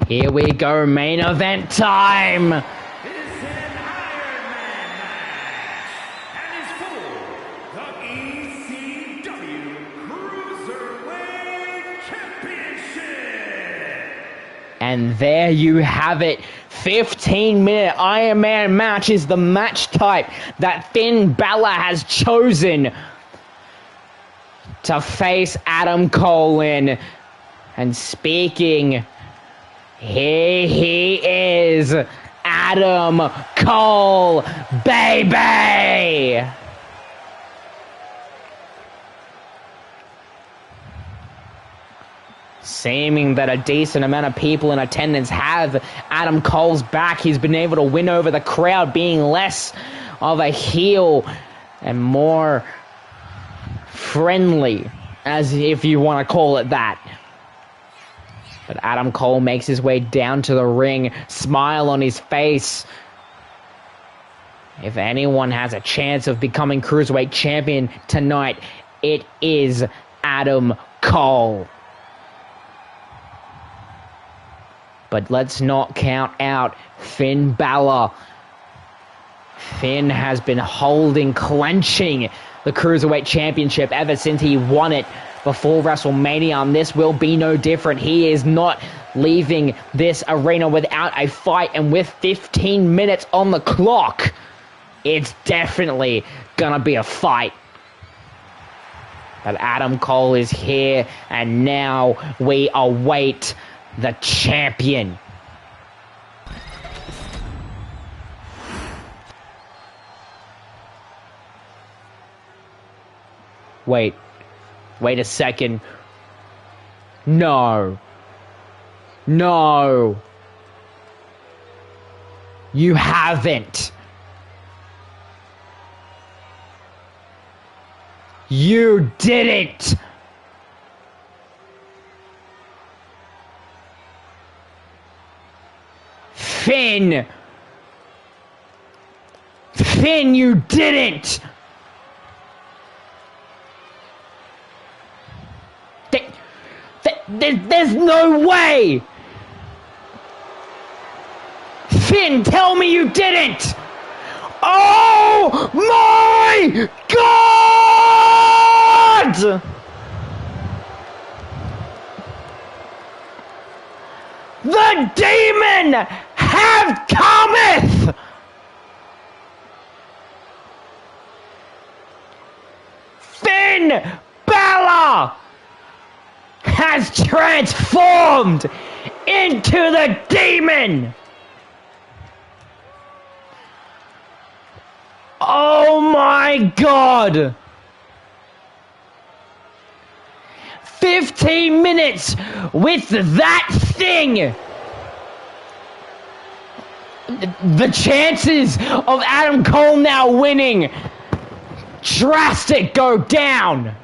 Here we go, main event time. It is an Iron Man match and is for the ECW Cruiserweight Championship. And there you have it. 15-minute Iron Man match is the match type that Finn Balor has chosen to face Adam Cole in. And speaking, here he is, Adam Cole, baby! Seeming that a decent amount of people in attendance have Adam Cole's back. He's been able to win over the crowd, being less of a heel and more friendly, as if you want to call it that. But Adam Cole makes his way down to the ring, smile on his face. If anyone has a chance of becoming Cruiserweight Champion tonight, it is Adam Cole. But let's not count out Finn Balor. Finn has been clenching the Cruiserweight Championship ever since he won it before WrestleMania, and this will be no different. He is not leaving this arena without a fight, and with 15 minutes on the clock, It's definitely gonna be a fight. But Adam Cole is here, and now we await the champion. Wait a second. No. You haven't. You didn't. Finn, you didn't. There's no way. Finn, tell me you didn't. Oh my God! The demon have cometh! Finn Balor has transformed into the demon! Oh my God! 15 minutes with that thing! The chances of Adam Cole now winning drastic go down.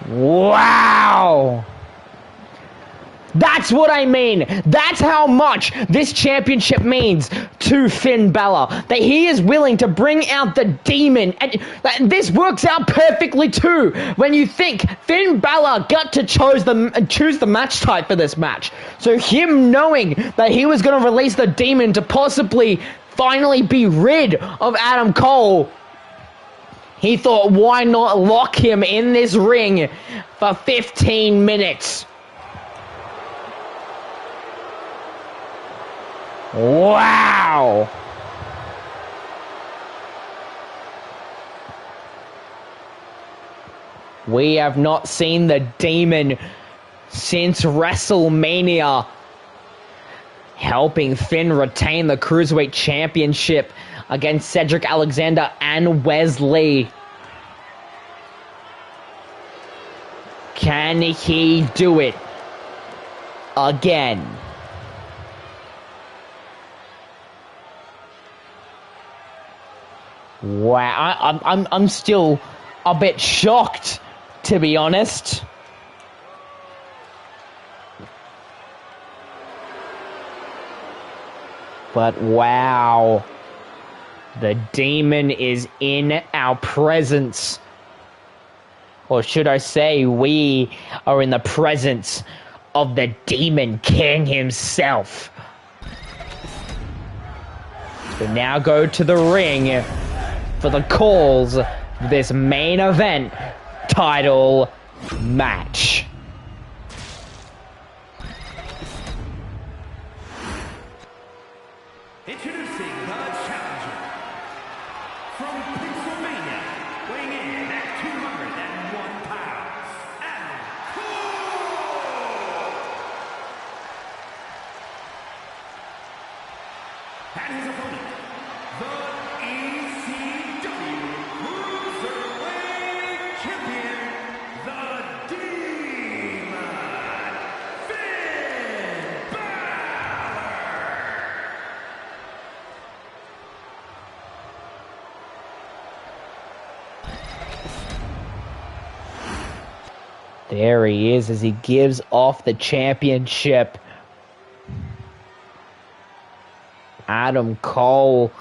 Wow! That's what I mean. That's how much this championship means to Finn Balor. That he is willing to bring out the demon. And this works out perfectly too. When you think Finn Balor got to choose the match type for this match. So him knowing that he was going to release the demon to possibly finally be rid of Adam Cole, he thought, why not lock him in this ring for 15 minutes? Wow! We have not seen the demon since WrestleMania, helping Finn retain the Cruiserweight Championship against Cedric Alexander and Wesley. Can he do it again? Wow, I'm still a bit shocked, to be honest. But wow, the demon is in our presence. Or should I say, we are in the presence of the Demon King himself. So now go to the ring for the calls of this main event title match. Introducing the challenger from Pennsylvania, weighing in at 201 pounds, Adam Cole! And his opponent, the ECW Cruiserweight Champion, the Demon, Finn Balor! There he is as he gives off the championship. Adam Cole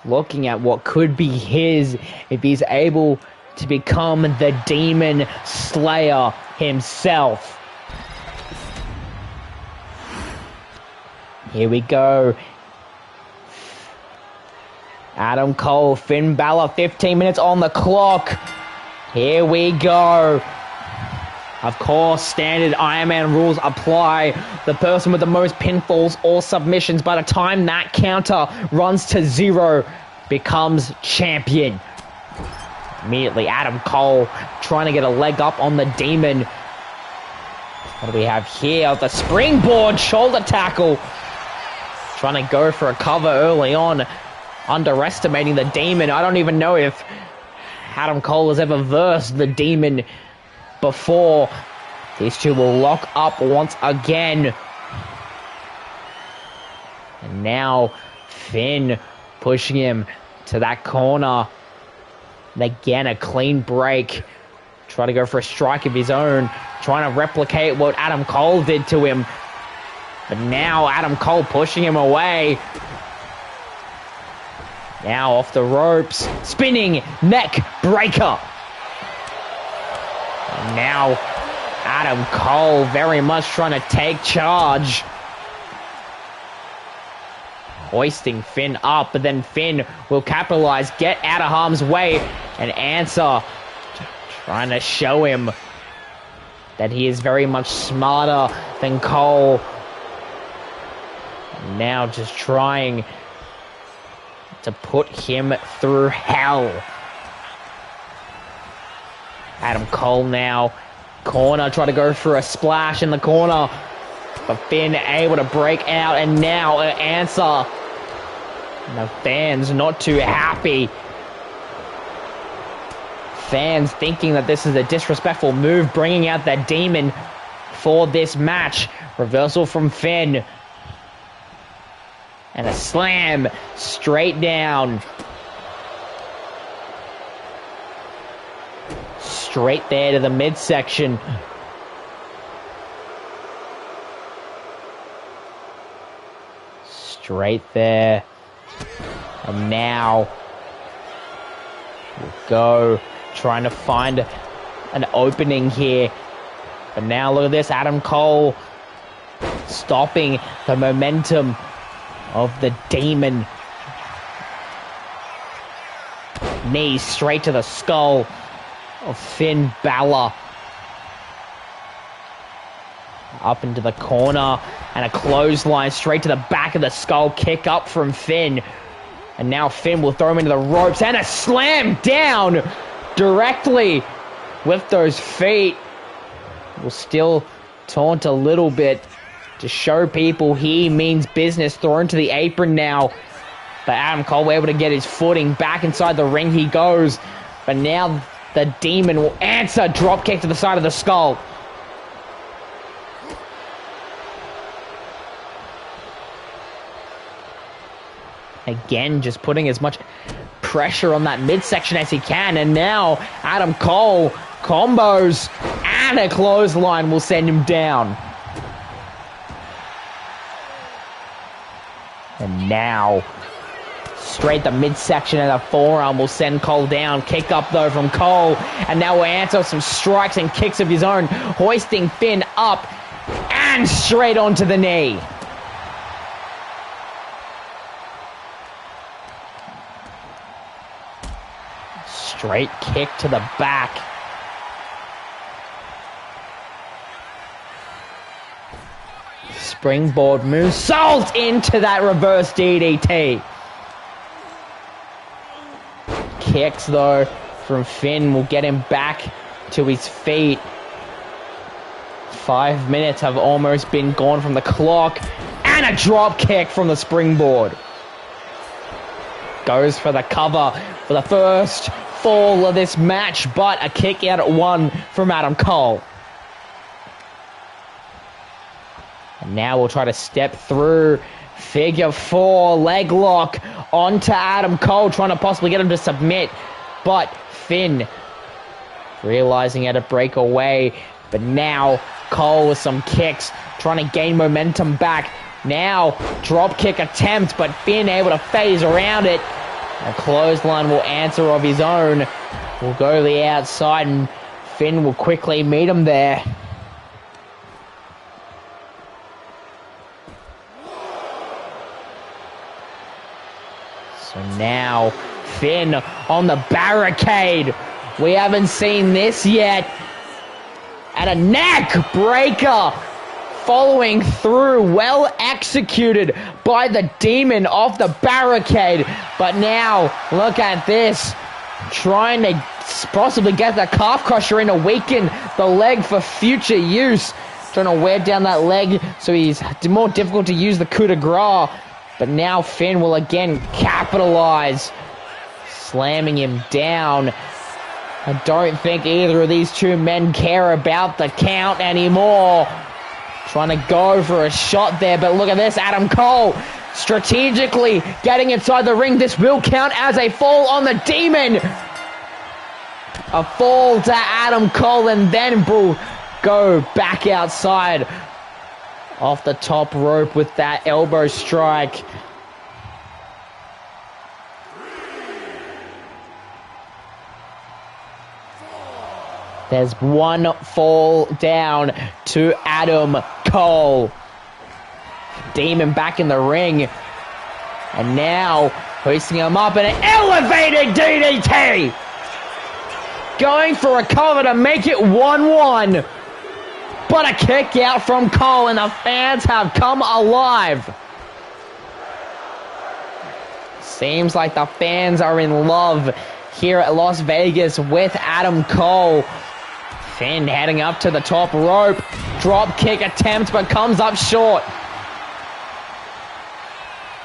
looking at what could be his if he's able to become the Demon Slayer himself. Here we go. Adam Cole, Finn Balor, 15 minutes on the clock. Here we go. Of course, standard Iron Man rules apply. The person with the most pinfalls or submissions by the time that counter runs to 0 becomes champion. Immediately, Adam Cole trying to get a leg up on the Demon. What do we have here? The springboard shoulder tackle. Trying to go for a cover early on. Underestimating the Demon. I don't even know if Adam Cole has ever versed the Demon before. These two will lock up once again. And now Finn pushing him to that corner. And again, a clean break. Trying to go for a strike of his own. Trying to replicate what Adam Cole did to him. But now Adam Cole pushing him away. Now off the ropes. Spinning neck breaker. And now Adam Cole very much trying to take charge. Hoisting Finn up, but then Finn will capitalize, get out of harm's way, and answer. Trying to show him that he is very much smarter than Cole. And now just trying to put him through hell. Adam Cole now. Corner, try to go for a splash in the corner. But Finn able to break out, and now an answer. And the fans not too happy. Fans thinking that this is a disrespectful move, bringing out that Demon for this match. Reversal from Finn. And a slam straight down. Straight there to the midsection. Straight there. And now we'll go trying to find an opening here. But now look at this. Adam Cole stopping the momentum of the Demon. Knee straight to the skull of Finn Balor. Up into the corner, and a clothesline straight to the back of the skull. Kick up from Finn. And now Finn will throw him into the ropes, and a slam down directly with those feet. Will still taunt a little bit to show people he means business. Thrown to the apron now. But Adam Cole able to get his footing. Back inside the ring he goes. But now the Demon will answer. Drop kick to the side of the skull. Again, just putting as much pressure on that midsection as he can. And now Adam Cole combos, and a clothesline will send him down. And now straight the midsection and the forearm will send Cole down. Kick up though from Cole. And now we'll answer some strikes and kicks of his own. Hoisting Finn up and straight onto the knee. Straight kick to the back. Springboard moonsault into that reverse DDT. Kicks though from Finn will get him back to his feet. 5 minutes have almost been gone from the clock. And a drop kick from the springboard. Goes for the cover for the first fall of this match, but a kick out at 1 from Adam Cole. And now we'll try to step through. Figure 4 leg lock onto Adam Cole, trying to possibly get him to submit. But Finn realizing how to break away. But now Cole with some kicks, trying to gain momentum back. Now drop kick attempt, but Finn able to phase around it. A clothesline will answer of his own. Will go to the outside, and Finn will quickly meet him there. So now Finn on the barricade. We haven't seen this yet. And a neck breaker following through, well executed by the Demon off the barricade. But now, look at this, trying to possibly get the calf crusher in to weaken the leg for future use. Trying to wear down that leg so he's more difficult to use the coup de grace. But now Finn will again capitalize, slamming him down. I don't think either of these two men care about the count anymore. Trying to go for a shot there, but look at this. Adam Cole strategically getting inside the ring. This will count as a fall on the Demon. A fall to Adam Cole, and then will go back outside off the top rope with that elbow strike. There's one fall down to Adam Cole. Demon back in the ring. And now hoisting him up in an elevated DDT. Going for a cover to make it 1-1. But a kick out from Cole, and the fans have come alive. Seems like the fans are in love here at Las Vegas with Adam Cole. Finn heading up to the top rope. Drop kick attempt, but comes up short.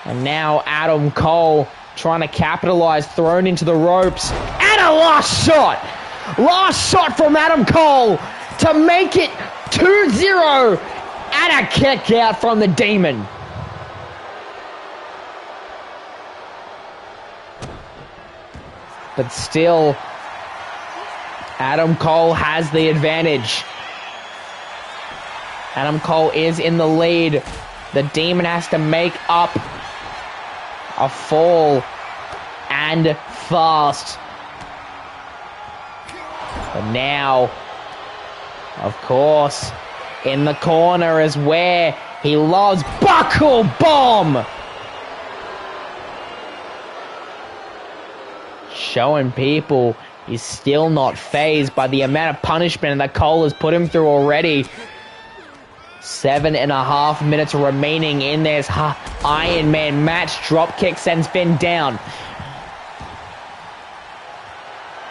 And now Adam Cole trying to capitalize, thrown into the ropes. And a last shot. Last shot from Adam Cole to make it 2-0. And a kick out from the Demon. But still, Adam Cole has the advantage. Adam Cole is in the lead. The Demon has to make up a fall, and fast. But now, of course, in the corner is where he loves. Buckle bomb! Showing people he's still not fazed by the amount of punishment that Cole has put him through already. 7.5 minutes remaining in this Iron Man match. Dropkick sends Finn down.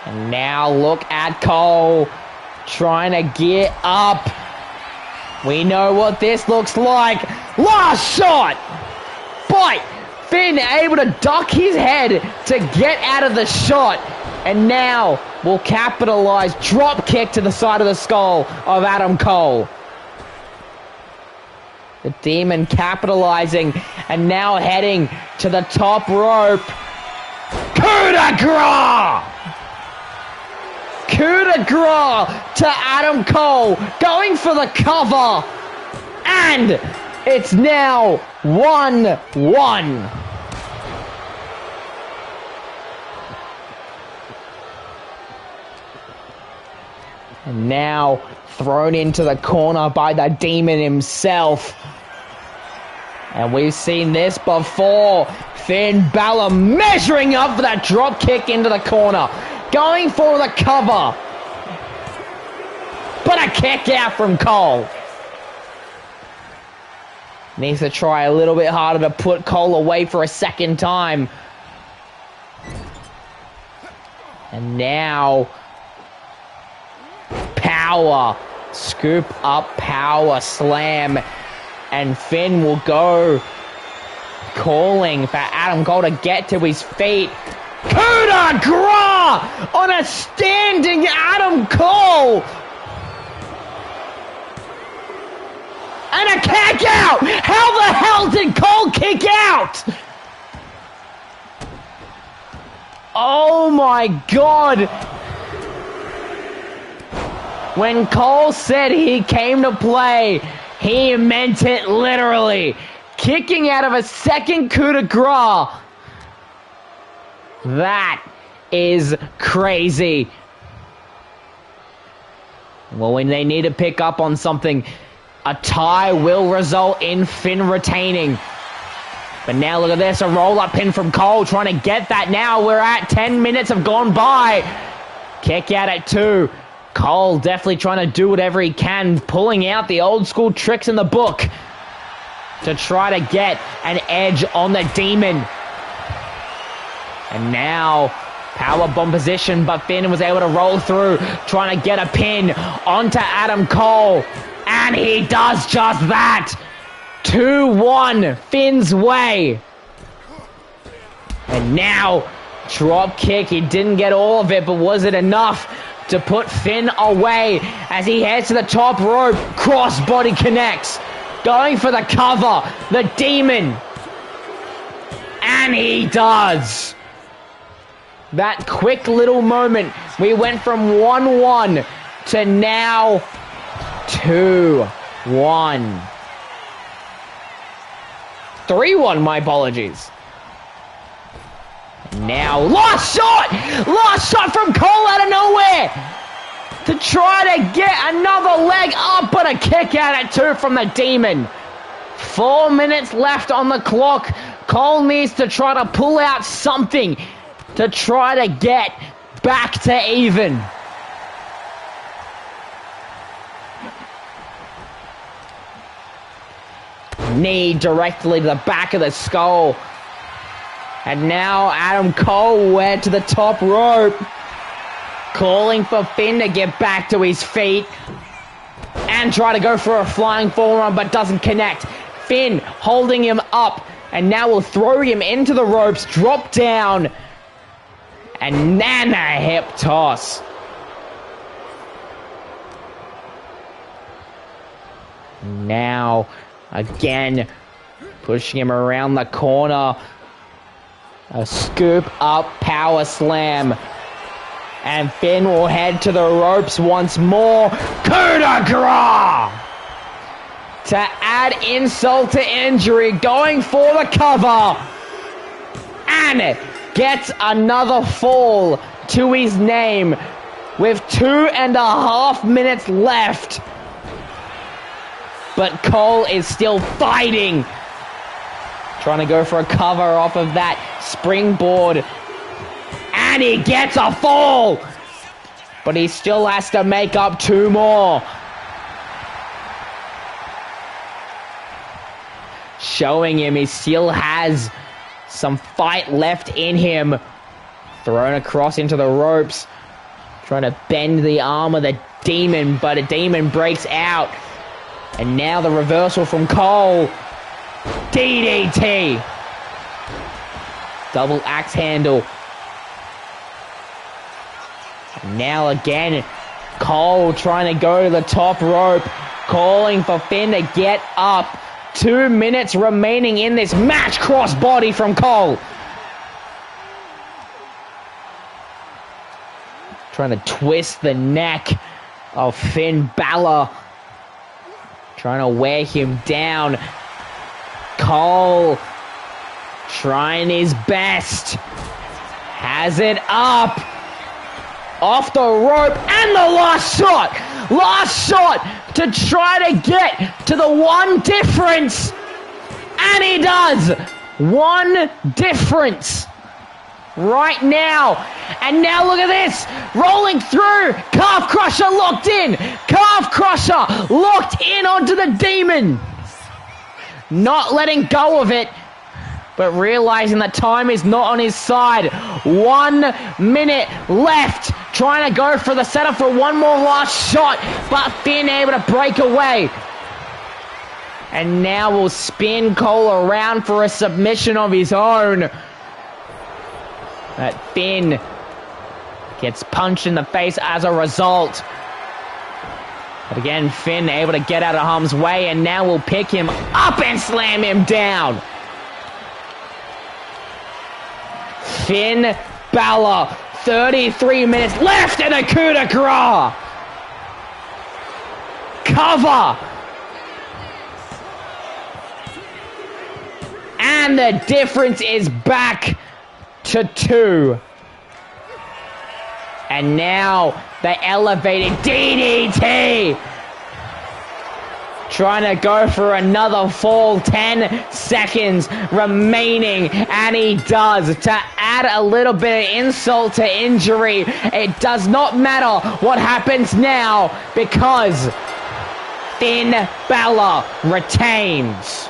And now look at Cole trying to gear up. We know what this looks like. Last shot! But Finn able to duck his head to get out of the shot. And now will capitalize. Drop kick to the side of the skull of Adam Cole. The Demon capitalizing and now heading to the top rope. Coup de grace! Coup de grace to Adam Cole, going for the cover. And it's now 1-1. And now thrown into the corner by the Demon himself. And we've seen this before. Finn Balor measuring up for that drop kick into the corner. Going for the cover. But a kick out from Cole. Needs to try a little bit harder to put Cole away for a second time. And now power. Scoop up power slam. And Finn will go calling for Adam Cole to get to his feet. Coup de grace on a standing Adam Cole. And a kick out. How the hell did Cole kick out? Oh my God. When Cole said he came to play, he meant it literally. Kicking out of a second coup de grace. That is crazy. Well, when they need to pick up on something, a tie will result in Finn retaining. But now look at this, a roll-up pin from Cole, trying to get that now. We're at 10 minutes have gone by. Kick out at 2. Cole definitely trying to do whatever he can, pulling out the old school tricks in the book to try to get an edge on the Demon. And now, powerbomb position, but Finn was able to roll through, trying to get a pin onto Adam Cole. And he does just that. 2-1, Finn's way. And now, drop kick. He didn't get all of it, but was it enough to put Finn away as he heads to the top rope? Crossbody connects. Going for the cover. The Demon. And he does. That quick little moment. We went from 1-1 to now 2-1. 3-1, my apologies. Now, lost shot from Cole out of nowhere to try to get another leg up, but a kick out at 2 from the Demon. 4 minutes left on the clock. Cole needs to try to pull out something to try to get back to even. Knee directly to the back of the skull. And now Adam Cole went to the top rope, calling for Finn to get back to his feet and try to go for a flying forearm, but doesn't connect. Finn holding him up, and now will throw him into the ropes, drop down, and then a hip toss. Now, again, pushing him around the corner. A scoop up power slam. And Finn will head to the ropes once more. Coup de grace! To add insult to injury, going for the cover. And gets another fall to his name with 2.5 minutes left. But Cole is still fighting. Trying to go for a cover off of that springboard. And he gets a fall. But he still has to make up 2 more. Showing him he still has some fight left in him. Thrown across into the ropes. Trying to bend the arm of the Demon, but a Demon breaks out. And now the reversal from Cole. DDT. Double axe handle. And now again, Cole trying to go to the top rope. Calling for Finn to get up. 2 minutes remaining in this match. Crossbody from Cole. Trying to twist the neck of Finn Balor. Trying to wear him down. Cole trying his best. Has it up. Off the rope. And the last shot. Last shot to try to get to the one difference. And he does. One difference. Right now. And now look at this. Rolling through. Calf crusher locked in. Calf crusher locked in onto the Demon. Not letting go of it. But realizing that time is not on his side. 1 minute left. Trying to go for the setup for one more last shot. But Finn able to break away. And now will spin Cole around for a submission of his own. But Finn gets punched in the face as a result. But again, Finn able to get out of harm's way, and now will pick him up and slam him down. Finn Balor, 33 minutes left and a coup de grace. Cover. And the difference is back to 2. And now the elevated DDT. trying to go for another fall. 10 seconds remaining, and he does. To add a little bit of insult to injury, it does not matter what happens now because Finn Balor retains.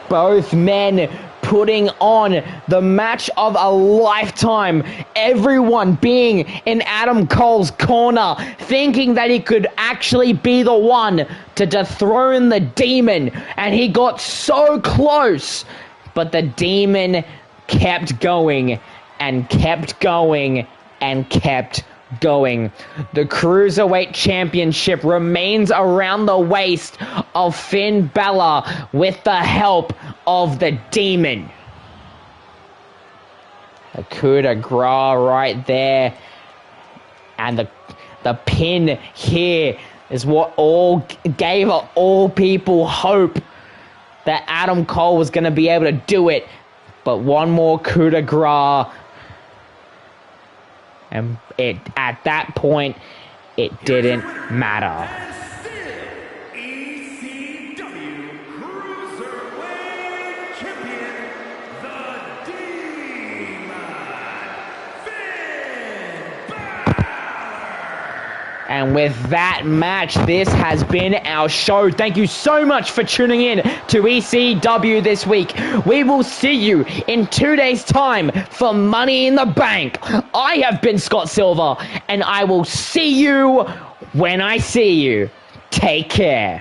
Both men putting on the match of a lifetime. Everyone being in Adam Cole's corner, thinking that he could actually be the one to dethrone the Demon. And he got so close, but the Demon kept going and kept going and kept going. The Cruiserweight Championship remains around the waist of Finn Balor with the help of the Demon. A coup de grace right there. And the pin here is what gave all people hope that Adam Cole was going to be able to do it. But one more coup de grace. And at that point, it didn't matter. ECW Cruiserweight Champion, the Demon, Finn Balor. And with that match, this has been our show. Thank you so much for tuning in to ECW this week. We will see you in 2 days' time for Money in the Bank. I have been Scott Silver, and I will see you when I see you. Take care.